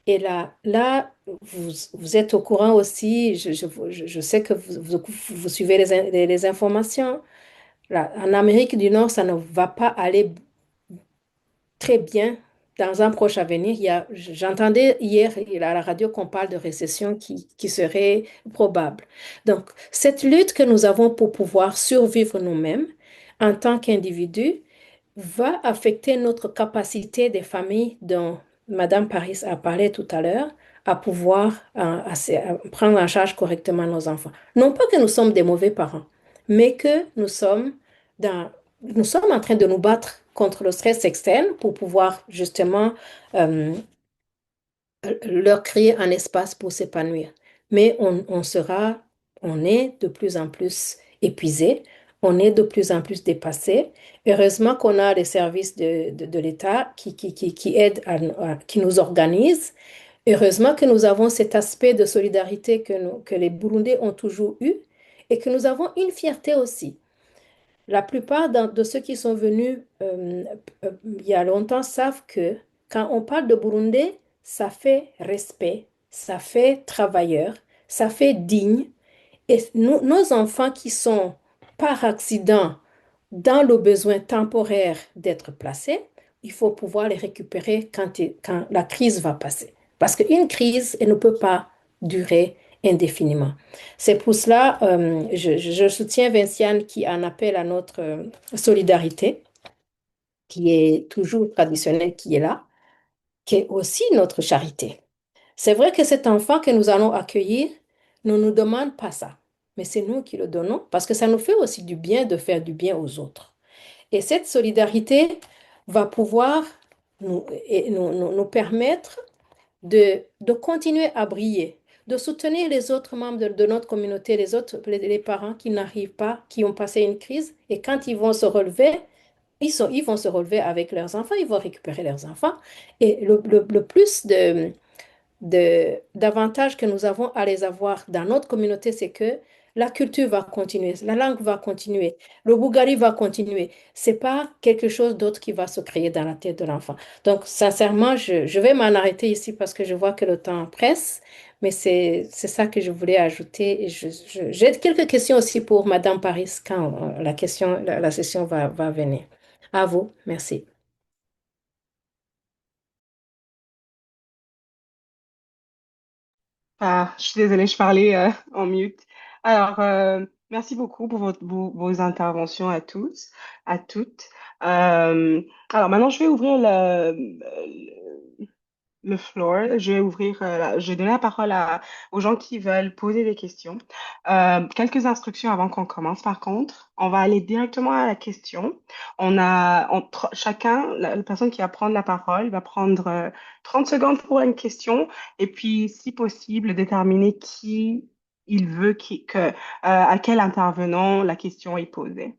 Et là, vous êtes au courant aussi, je sais que vous suivez les informations. Là, en Amérique du Nord, ça ne va pas aller très bien dans un proche avenir. J'entendais hier à la radio qu'on parle de récession qui serait probable. Donc, cette lutte que nous avons pour pouvoir survivre nous-mêmes en tant qu'individus, va affecter notre capacité des familles dont Madame Paris a parlé tout à l'heure à pouvoir à prendre en charge correctement nos enfants. Non pas que nous sommes des mauvais parents, mais que nous sommes en train de nous battre contre le stress externe pour pouvoir justement euh, leur créer un espace pour s'épanouir. Mais on est de plus en plus épuisé, on est de plus en plus dépassé. Heureusement qu'on a les services de l'État qui aident, qui nous organisent. Heureusement que nous avons cet aspect de solidarité que les Burundais ont toujours eu et que nous avons une fierté aussi. La plupart de ceux qui sont venus il y a longtemps savent que quand on parle de Burundais, ça fait respect, ça fait travailleur, ça fait digne. Et nos enfants qui sont par accident dans le besoin temporaire d'être placés, il faut pouvoir les récupérer quand la crise va passer. Parce qu'une crise, elle ne peut pas durer indéfiniment. C'est pour cela, je soutiens Vinciane qui en appelle à notre solidarité, qui est toujours traditionnelle, qui est là, qui est aussi notre charité. C'est vrai que cet enfant que nous allons accueillir ne nous demande pas ça, mais c'est nous qui le donnons parce que ça nous fait aussi du bien de faire du bien aux autres. Et cette solidarité va pouvoir nous permettre de continuer à briller, de soutenir les autres membres de notre communauté, les parents qui n'arrivent pas, qui ont passé une crise, et quand ils vont se relever, ils vont se relever avec leurs enfants, ils vont récupérer leurs enfants. Et le plus d'avantages que nous avons à les avoir dans notre communauté, c'est que la culture va continuer, la langue va continuer, le bougari va continuer. C'est pas quelque chose d'autre qui va se créer dans la tête de l'enfant. Donc, sincèrement, je vais m'en arrêter ici parce que je vois que le temps presse, mais c'est ça que je voulais ajouter. Et j'ai quelques questions aussi pour Madame Paris quand la session va venir. À vous, merci. Ah, je suis désolée, je parlais en mute. Alors, merci beaucoup pour vos interventions à tous, à toutes. Alors, maintenant, je vais ouvrir le floor. Je vais je vais donner la parole aux gens qui veulent poser des questions. Quelques instructions avant qu'on commence, par contre. On va aller directement à la question. Chacun, la personne qui va prendre la parole va prendre 30 secondes pour une question et puis, si possible, déterminer qui il veut à quel intervenant la question est posée.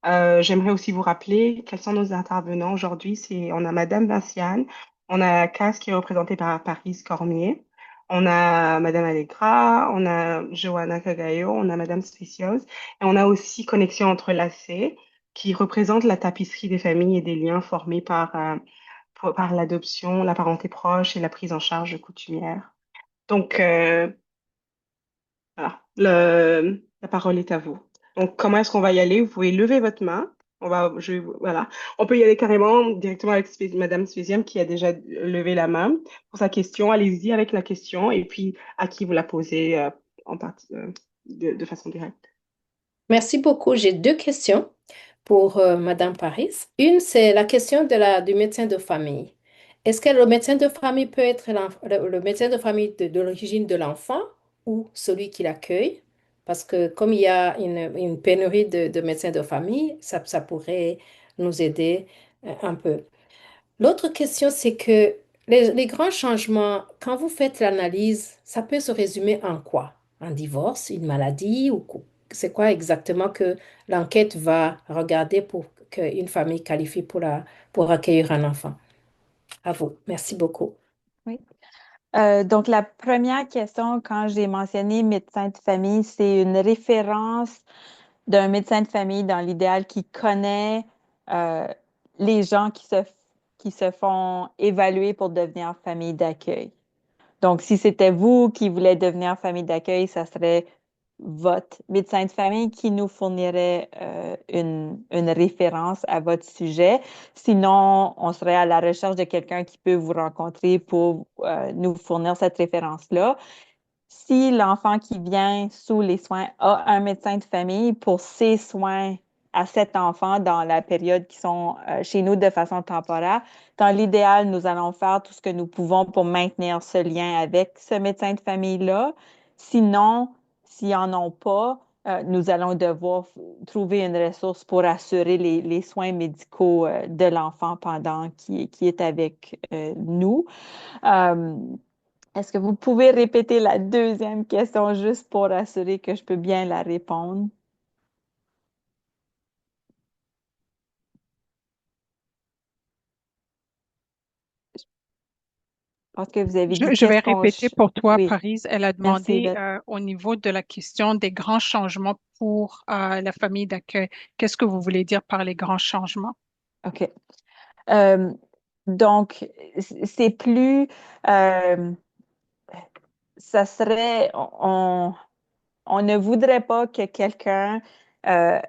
J'aimerais aussi vous rappeler quels sont nos intervenants aujourd'hui. On a Madame Vinciane, on a Cass qui est représentée par Paris Cormier, on a Madame Allegra, on a Johanna Cagayo, on a Madame Speciose, et on a aussi Connexion Entrelacée qui représente la tapisserie des familles et des liens formés par l'adoption, la parenté proche et la prise en charge coutumière. Donc, voilà, la parole est à vous. Donc, comment est-ce qu'on va y aller? Vous pouvez lever votre main. Voilà. On peut y aller carrément directement avec Madame Spézième qui a déjà levé la main pour sa question. Allez-y avec la question et puis à qui vous la posez de façon directe. Merci beaucoup. J'ai deux questions pour Madame Paris. Une, c'est la question du médecin de famille. Est-ce que le médecin de famille peut être le médecin de famille de l'origine de l'enfant ou celui qui l'accueille? Parce que comme il y a une pénurie de médecins de famille, ça pourrait nous aider un peu. L'autre question, c'est que les grands changements, quand vous faites l'analyse, ça peut se résumer en quoi? Un divorce, une maladie ou c'est quoi exactement que l'enquête va regarder pour qu'une famille qualifie pour accueillir un enfant? À vous. Merci beaucoup. Oui. Donc, la première question, quand j'ai mentionné médecin de famille, c'est une référence d'un médecin de famille dans l'idéal qui connaît euh, les gens qui se font évaluer pour devenir famille d'accueil. Donc, si c'était vous qui voulez devenir famille d'accueil, ça serait votre médecin de famille qui nous fournirait une référence à votre sujet. Sinon, on serait à la recherche de quelqu'un qui peut vous rencontrer pour nous fournir cette référence-là. Si l'enfant qui vient sous les soins a un médecin de famille pour ses soins à cet enfant dans la période qui sont chez nous de façon temporaire, dans l'idéal, nous allons faire tout ce que nous pouvons pour maintenir ce lien avec ce médecin de famille-là. Sinon, s'ils n'en ont pas, nous allons devoir trouver une ressource pour assurer les soins médicaux de l'enfant pendant qui est avec nous. Euh, Est-ce que vous pouvez répéter la deuxième question juste pour assurer que je peux bien la répondre? Je pense que vous avez dit Je vais qu'est-ce qu'on... répéter pour toi, Oui, Paris. Elle a merci demandé Yvette. au niveau de la question des grands changements pour la famille d'accueil. Qu'est-ce que vous voulez dire par les grands changements? OK. Euh, donc, c'est plus... euh, ça serait... On ne voudrait pas que quelqu'un euh,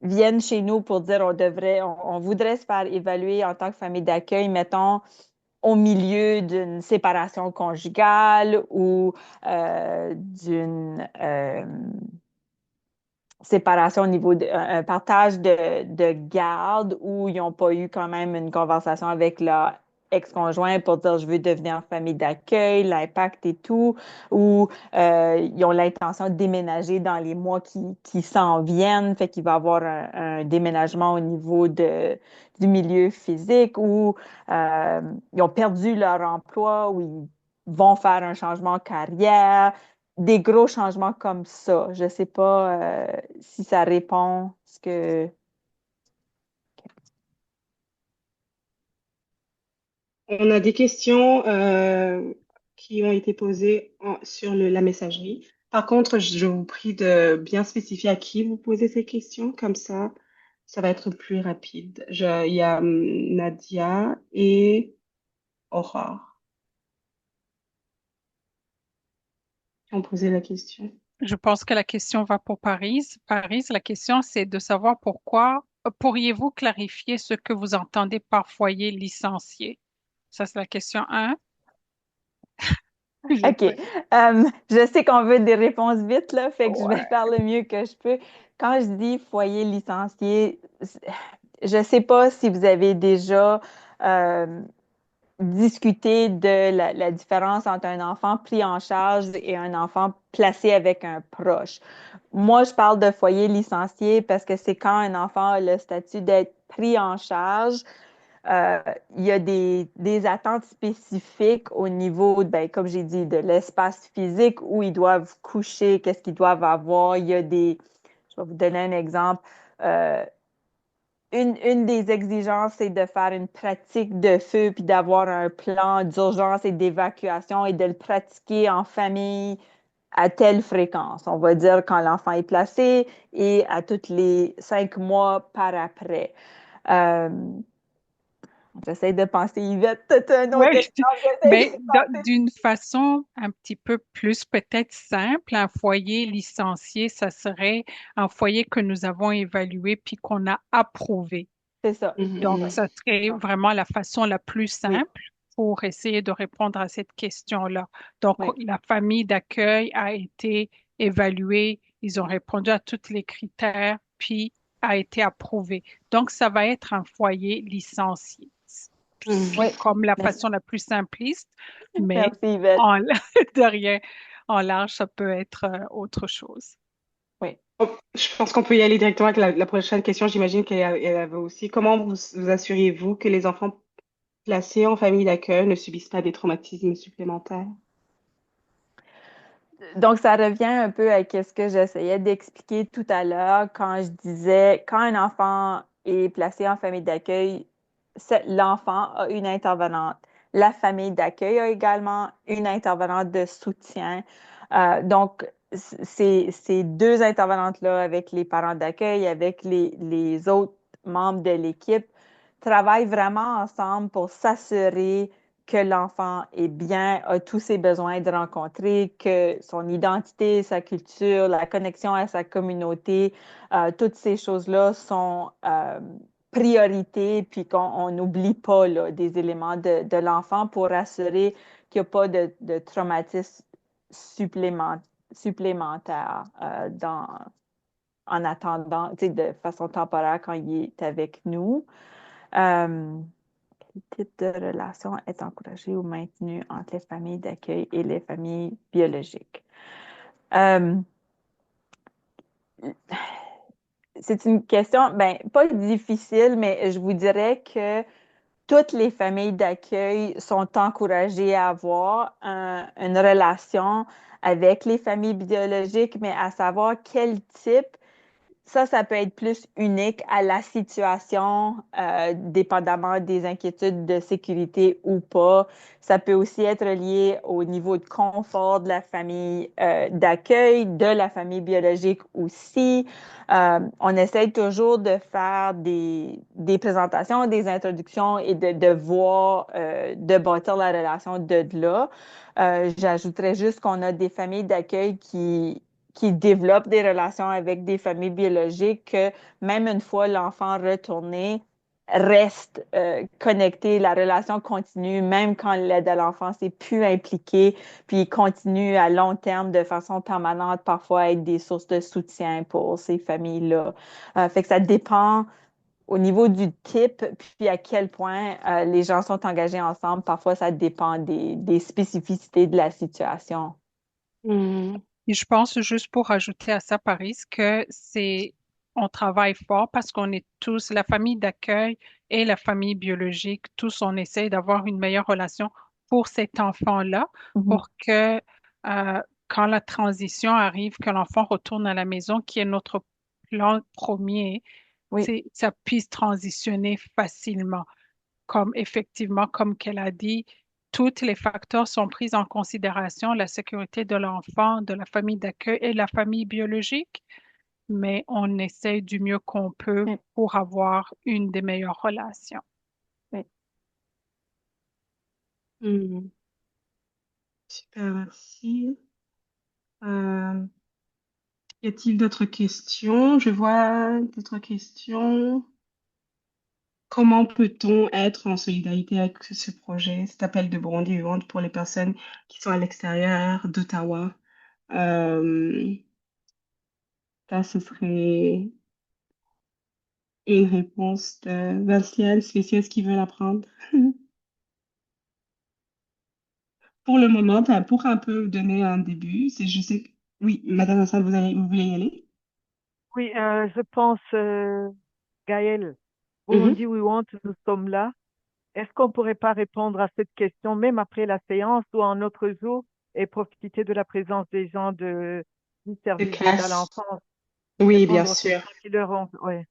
vienne chez nous pour dire on voudrait se faire évaluer en tant que famille d'accueil, mettons, au milieu d'une séparation conjugale ou d'une séparation au niveau un partage de garde où ils n'ont pas eu quand même une conversation avec leur ex-conjoint pour dire je veux devenir famille d'accueil, l'impact et tout, ou ils ont l'intention de déménager dans les mois qui s'en viennent, fait qu'il va y avoir un déménagement au niveau du milieu physique, ou ils ont perdu leur emploi, ou ils vont faire un changement de carrière, des gros changements comme ça. Je ne sais pas si ça répond ce que... On a des questions qui ont été posées sur la messagerie. Par contre, je vous prie de bien spécifier à qui vous posez ces questions, comme ça va être plus rapide. Il y a Nadia et Aurore qui ont posé la question. Je pense que la question va pour Paris. Paris, la question, c'est de savoir pourquoi pourriez-vous clarifier ce que vous entendez par foyer licencié? Ça, c'est la question 1. Je OK. sais. Je sais qu'on veut des réponses vite, là, fait que je vais Ouais. faire le mieux que je peux. Quand je dis foyer licencié, je ne sais pas si vous avez déjà euh, discuter de la différence entre un enfant pris en charge et un enfant placé avec un proche. Moi, je parle de foyer licencié parce que c'est quand un enfant a le statut d'être pris en charge. Euh, il y a des attentes spécifiques au niveau, ben, comme j'ai dit, de l'espace physique où ils doivent coucher, qu'est-ce qu'ils doivent avoir. Il y a je vais vous donner un exemple. Euh, une des exigences, c'est de faire une pratique de feu puis d'avoir un plan d'urgence et d'évacuation et de le pratiquer en famille à telle fréquence. On va dire quand l'enfant est placé et à tous les 5 mois par après. Euh, J'essaie de penser, Yvette, t'as un autre Oui, exemple, j'essaie mais de penser. d'une façon un petit peu plus peut-être simple, un foyer licencié, ça serait un foyer que nous avons évalué puis qu'on a approuvé. C'est ça. Donc, Mhm. ça serait vraiment la façon la plus Oui, simple pour essayer de répondre à cette question-là. Donc, oui, la famille d'accueil a été évaluée, ils ont répondu à tous les critères, puis a été approuvé. Donc, ça va être un foyer licencié. Mhm. oui. Comme la Merci, façon la plus simpliste, mais merci Yvette. en, de rien, en large, ça peut être autre chose. Oui. Oh, je pense qu'on peut y aller directement avec la prochaine question. J'imagine elle avait aussi. Comment vous assurez-vous que les enfants placés en famille d'accueil ne subissent pas des traumatismes supplémentaires? Donc, ça revient un peu à ce que j'essayais d'expliquer tout à l'heure quand je disais, quand un enfant est placé en famille d'accueil, l'enfant a une intervenante. La famille d'accueil a également une intervenante de soutien. Donc, ces deux intervenantes-là, avec les parents d'accueil, avec les autres membres de l'équipe, travaillent vraiment ensemble pour s'assurer que l'enfant est bien, a tous ses besoins de rencontrer, que son identité, sa culture, la connexion à sa communauté, toutes ces choses-là sont priorités, puis qu'on n'oublie pas là, des éléments de l'enfant pour assurer qu'il n'y a pas de traumatisme supplémentaire en attendant, de façon temporaire quand il est avec nous. Euh, quel type de relation est encouragé ou maintenu entre les familles d'accueil et les familles biologiques? Euh, c'est une question, ben, pas difficile, mais je vous dirais que toutes les familles d'accueil sont encouragées à avoir une relation avec les familles biologiques, mais à savoir quel type. Ça peut être plus unique à la situation, dépendamment des inquiétudes de sécurité ou pas. Ça peut aussi être lié au niveau de confort de la famille d'accueil, de la famille biologique aussi. On essaie toujours de faire des présentations, des introductions et de voir, de bâtir la relation de là. J'ajouterais juste qu'on a des familles d'accueil qui développent des relations avec des familles biologiques, que même une fois l'enfant retourné, reste connecté, la relation continue, même quand l'aide à l'enfance n'est plus impliquée, puis il continue à long terme de façon permanente, parfois à être des sources de soutien pour ces familles-là. Fait que ça dépend au niveau du type, puis à quel point les gens sont engagés ensemble. Parfois, ça dépend des spécificités de la situation. Mhm. Et je pense juste pour ajouter à ça, Paris, que on travaille fort parce qu'on est tous, la famille d'accueil et la famille biologique, tous, on essaie d'avoir une meilleure relation pour cet enfant-là, Mhm. pour que quand la transition arrive, que l'enfant retourne à la maison, qui est notre plan premier, Oui. ça puisse transitionner facilement. Comme effectivement, comme qu'elle a dit, tous les facteurs sont pris en considération, la sécurité de l'enfant, de la famille d'accueil et la famille biologique, mais on essaie du mieux qu'on peut Oui. pour avoir une des meilleures relations. Oui. Mhm. Super, merci. Euh, Y a-t-il d'autres questions? Je vois d'autres questions. Comment peut-on être en solidarité avec ce projet, cet appel de Burundi vivante pour les personnes qui sont à l'extérieur d'Ottawa? Euh, Ça, ce serait une réponse de Vinciane, spécialiste qui veut l'apprendre. pour le moment, enfin, pour un peu donner un début, c'est, je sais, oui, Madame Hassan, vous voulez y aller? Oui, je pense, Gaël, Mhm. Burundi We Want, nous sommes là. Est-ce qu'on ne pourrait pas répondre à cette question même après la séance ou un autre jour et profiter de la présence des gens du De service d'aide à classe. l'enfance, Oui, bien répondre aux sûr. questions qui leur ont... Ouais,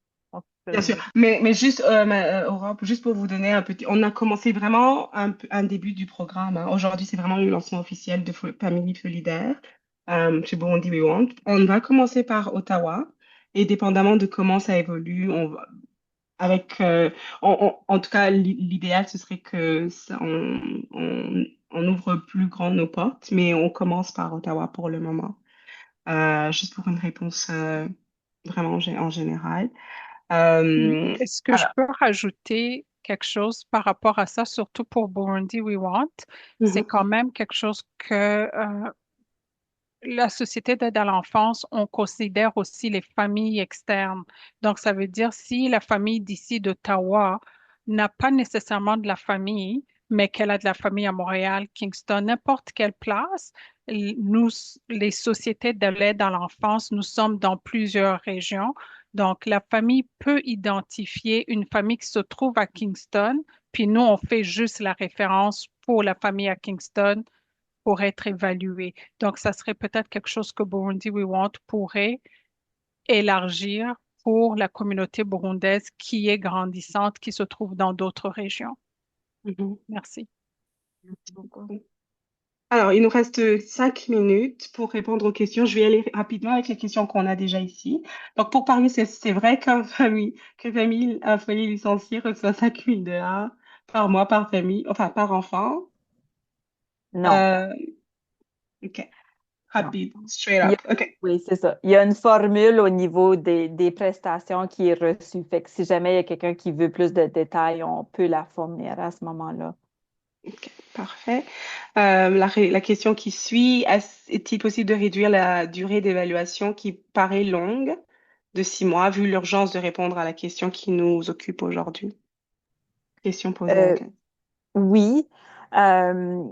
Bien sûr, mieux. mais juste, Europe, juste pour vous donner un petit, on a commencé vraiment un début du programme, hein. Aujourd'hui, c'est vraiment le lancement officiel de Famille Solidaire chez Burundi We Want. On va commencer par Ottawa et dépendamment de comment ça évolue, avec, en tout cas, l'idéal, ce serait que on ouvre plus grand nos portes, mais on commence par Ottawa pour le moment. Juste pour une réponse vraiment en général. Euh, Est-ce que je peux rajouter quelque chose par rapport à ça, surtout pour Burundi We Want? C'est mhm, quand même quelque chose que la société d'aide à l'enfance, on considère aussi les familles externes. Donc, ça veut dire si la famille d'ici d'Ottawa n'a pas nécessairement de la famille, mais qu'elle a de la famille à Montréal, Kingston, n'importe quelle place, nous, les sociétés de l'aide à l'enfance, nous sommes dans plusieurs régions. Donc, la famille peut identifier une famille qui se trouve à Kingston, puis nous, on fait juste la référence pour la famille à Kingston pour être évalué. Donc, ça serait peut-être quelque chose que Burundi We Want pourrait élargir pour la communauté burundaise qui est grandissante, qui se trouve dans d'autres régions. mhm. Merci. Merci beaucoup. Alors, il nous reste 5 minutes pour répondre aux questions. Je vais aller rapidement avec les questions qu'on a déjà ici. Donc, pour parler, c'est vrai un foyer licencié reçoit 5 000 $ par mois par famille, enfin par enfant. Non, Euh, OK, non. rapide, straight Il y a- up. OK. oui, c'est ça. Il y a une formule au niveau des prestations qui est reçue. Fait que si jamais il y a quelqu'un qui veut plus de détails, on peut la fournir à ce moment-là. OK, parfait. La question qui suit, est-il possible de réduire la durée d'évaluation qui paraît longue de 6 mois, vu l'urgence de répondre à la question qui nous occupe aujourd'hui? Question posée en Euh, classe. Oui, euh,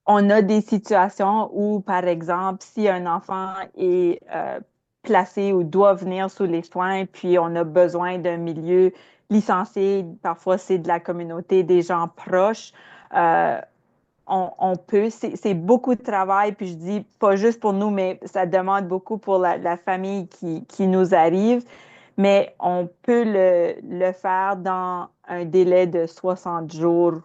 on a des situations où, par exemple, si un enfant est placé ou doit venir sous les soins, puis on a besoin d'un milieu licencié, parfois c'est de la communauté, des gens proches, euh, on peut, c'est beaucoup de travail, puis je dis pas juste pour nous, mais ça demande beaucoup pour la famille qui nous arrive, mais on peut le faire dans un délai de 60 jours.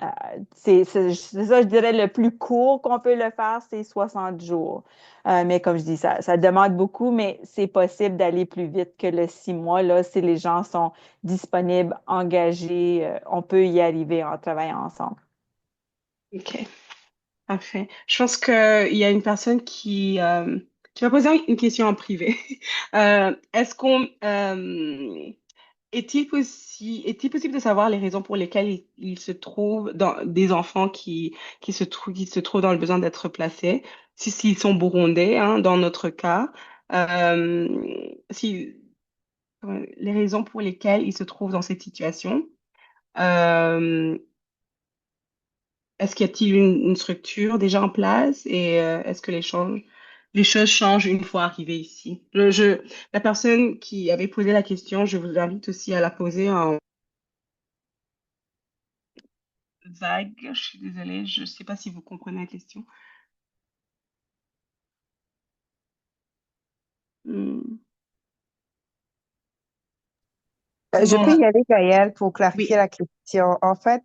euh, c'est ça, je dirais, le plus court qu'on peut le faire, c'est 60 jours. Mais comme je dis, ça demande beaucoup, mais c'est possible d'aller plus vite que le 6 mois. Là, si les gens sont disponibles, engagés, on peut y arriver en travaillant ensemble. OK, parfait. Je pense qu'il y a une personne qui va poser une question en privé. Est-ce qu'on est-il possible de savoir les raisons pour lesquelles il se trouve dans des enfants qui se trouvent dans le besoin d'être placés, s'ils sont burundais, hein, dans notre cas, si, les raisons pour lesquelles ils se trouvent dans cette situation. Euh, Est-ce qu'il y a-t-il une structure déjà en place et est-ce que les choses changent une fois arrivés ici? La personne qui avait posé la question, je vous invite aussi à la poser en vague. Je suis désolée, je ne sais pas si vous comprenez la question. Hmm. Je peux Comment? y aller, Gaëlle, pour clarifier Oui. la question. En fait,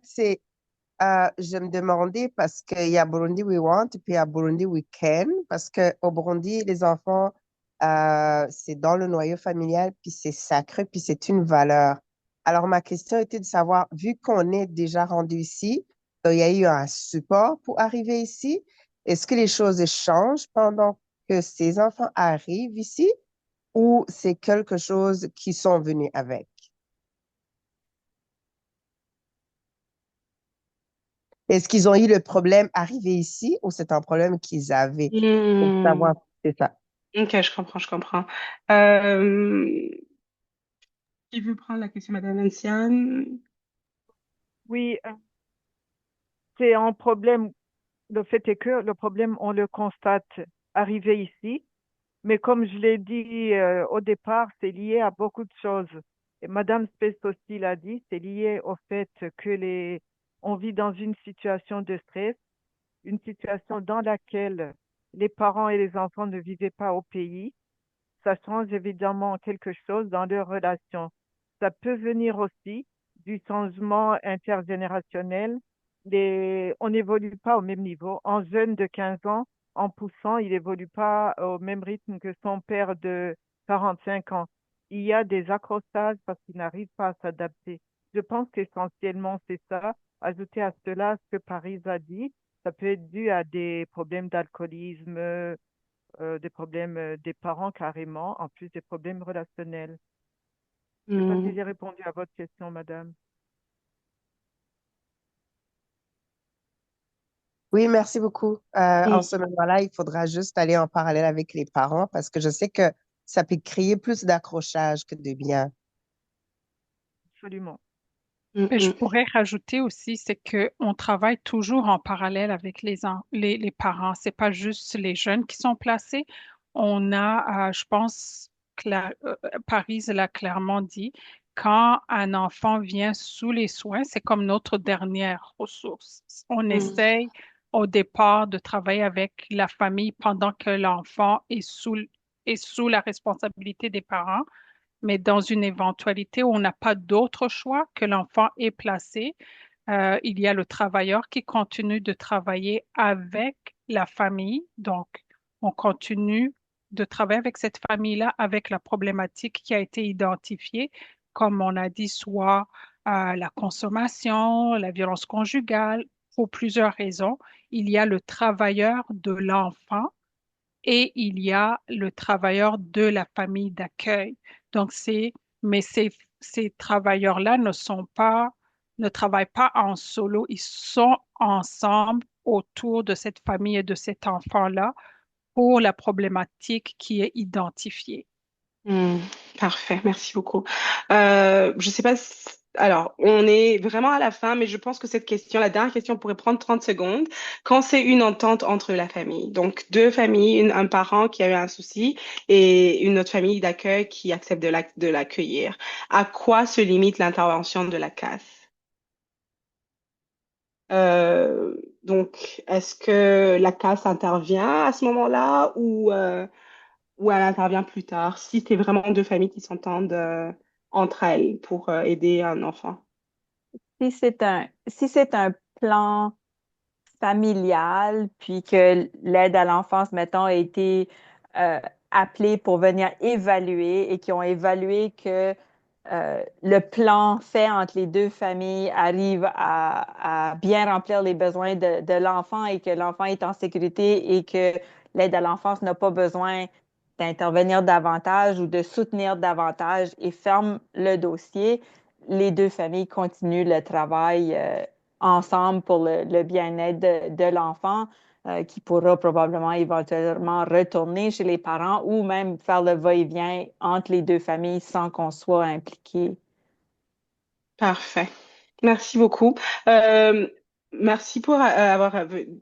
je me demandais parce qu'il y a Burundi We Want et puis il y a Burundi We Can, parce qu'au Burundi, les enfants, c'est dans le noyau familial, puis c'est sacré, puis c'est une valeur. Alors, ma question était de savoir, vu qu'on est déjà rendu ici, il y a eu un support pour arriver ici, est-ce que les choses changent pendant que ces enfants arrivent ici ou c'est quelque chose qui sont venus avec? Est-ce qu'ils ont eu le problème arrivé ici ou c'est un problème qu'ils avaient? Pour Hmm. savoir, c'est ça. Ok, je comprends. Euh, qui veut prendre la question, Madame Ancienne? Oui, c'est un problème le fait est que le problème, on le constate arrivé ici, mais comme je l'ai dit au départ, c'est lié à beaucoup de choses. Et Madame Spence aussi l'a dit, c'est lié au fait que on vit dans une situation de stress, une situation dans laquelle les parents et les enfants ne vivaient pas au pays. Ça change évidemment quelque chose dans leur relation. Ça peut venir aussi du changement intergénérationnel. On n'évolue pas au même niveau. Un jeune de 15 ans, en poussant, il n'évolue pas au même rythme que son père de 45 ans. Il y a des accrochages parce qu'il n'arrive pas à s'adapter. Je pense qu'essentiellement, c'est ça. Ajouter à cela ce que Paris a dit, ça peut être dû à des problèmes d'alcoolisme, des problèmes des parents carrément, en plus des problèmes relationnels. Je ne sais pas si Hmm. j'ai répondu à votre question, madame. Oui, merci beaucoup. En Hmm. ce moment-là, il faudra juste aller en parallèle avec les parents parce que je sais que ça peut créer plus d'accrochage que de bien. Absolument. Hmm. Et je Hmm. pourrais rajouter aussi, c'est que on travaille toujours en parallèle avec les parents. C'est pas juste les jeunes qui sont placés. On a, je pense, Paris l'a clairement dit, quand un enfant vient sous les soins, c'est comme notre dernière ressource. On Hmm. essaye au départ de travailler avec la famille pendant que l'enfant est sous la responsabilité des parents, mais dans une éventualité où on n'a pas d'autre choix que l'enfant est placé, il y a le travailleur qui continue de travailler avec la famille. Donc, on continue de travailler avec cette famille-là, avec la problématique qui a été identifiée, comme on a dit, soit la consommation, la violence conjugale, pour plusieurs raisons. Il y a le travailleur de l'enfant et il y a le travailleur de la famille d'accueil. Donc, mais ces travailleurs-là ne travaillent pas en solo, ils sont ensemble autour de cette famille et de cet enfant-là pour la problématique qui est identifiée. Hmm. Parfait, merci beaucoup. Je sais pas alors, on est vraiment à la fin, mais je pense que cette question, la dernière question pourrait prendre 30 secondes. Quand c'est une entente entre la famille, donc deux familles, un parent qui a eu un souci et une autre famille d'accueil qui accepte de l'accueillir, à quoi se limite l'intervention de la CAS? Euh, donc, est-ce que la CAS intervient à ce moment-là ou elle intervient plus tard, si c'est vraiment deux familles qui s'entendent entre elles pour aider un enfant? Si c'est un plan familial, puis que l'aide à l'enfance, mettons, a été euh, appelée pour venir évaluer et qui ont évalué que le plan fait entre les deux familles arrive à bien remplir les besoins de l'enfant et que l'enfant est en sécurité et que l'aide à l'enfance n'a pas besoin d'intervenir davantage ou de soutenir davantage et ferme le dossier, les deux familles continuent le travail ensemble pour le bien-être de l'enfant qui pourra probablement éventuellement retourner chez les parents ou même faire le va-et-vient entre les deux familles sans qu'on soit impliqué. Parfait. Merci beaucoup. Euh, Merci pour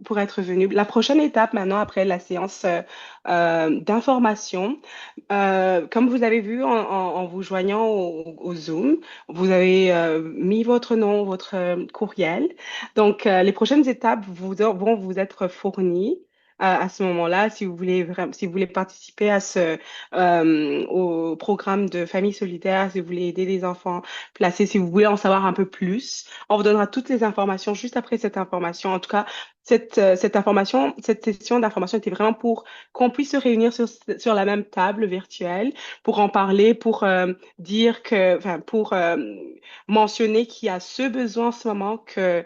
pour être venu. La prochaine étape maintenant, après la séance d'information, comme vous avez vu en vous joignant au Zoom, vous avez mis votre nom, votre courriel. Donc, les prochaines étapes vont vous être fournies. À ce moment-là, si vous voulez si vous voulez participer au programme de famille solidaire, si vous voulez aider les enfants placés, si vous voulez en savoir un peu plus, on vous donnera toutes les informations juste après cette information. En tout cas, cette information, cette session d'information était vraiment pour qu'on puisse se réunir sur la même table virtuelle pour en parler, pour dire enfin, pour mentionner qu'il y a ce besoin en ce moment que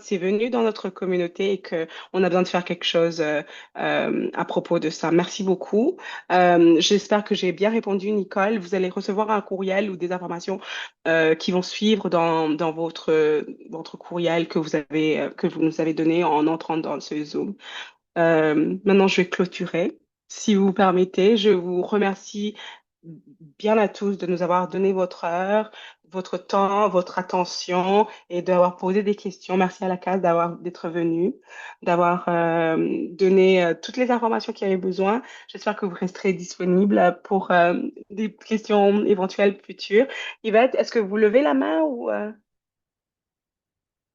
c'est venu dans notre communauté et que on a besoin de faire quelque chose à propos de ça. Merci beaucoup. J'espère que j'ai bien répondu, Nicole. Vous allez recevoir un courriel ou des informations qui vont suivre dans votre courriel que vous nous avez donné en entrant dans ce Zoom. Maintenant, je vais clôturer. Si vous permettez, je vous remercie bien à tous de nous avoir donné votre heure, votre temps, votre attention et d'avoir posé des questions. Merci à la CAS d'être venu, d'avoir donné toutes les informations qu'il y avait besoin. J'espère que vous resterez disponible pour des questions éventuelles futures. Yvette, est-ce que vous levez la main ou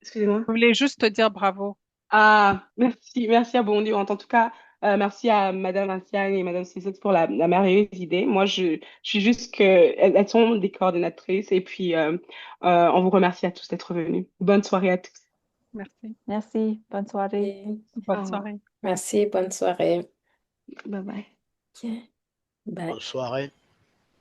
excusez-moi? Je voulais juste te dire bravo. Ah, merci à Bondi. En tout cas, merci à Madame Vinciane et Madame Cissette pour la merveilleuse idée. Moi, je suis juste que elles sont des coordinatrices et puis on vous remercie à tous d'être venus. Bonne soirée à tous. Merci. Merci. Bonne soirée. Et, Bonne soirée. merci, bonne soirée. Bye bye. Ok, bye. Bonne soirée.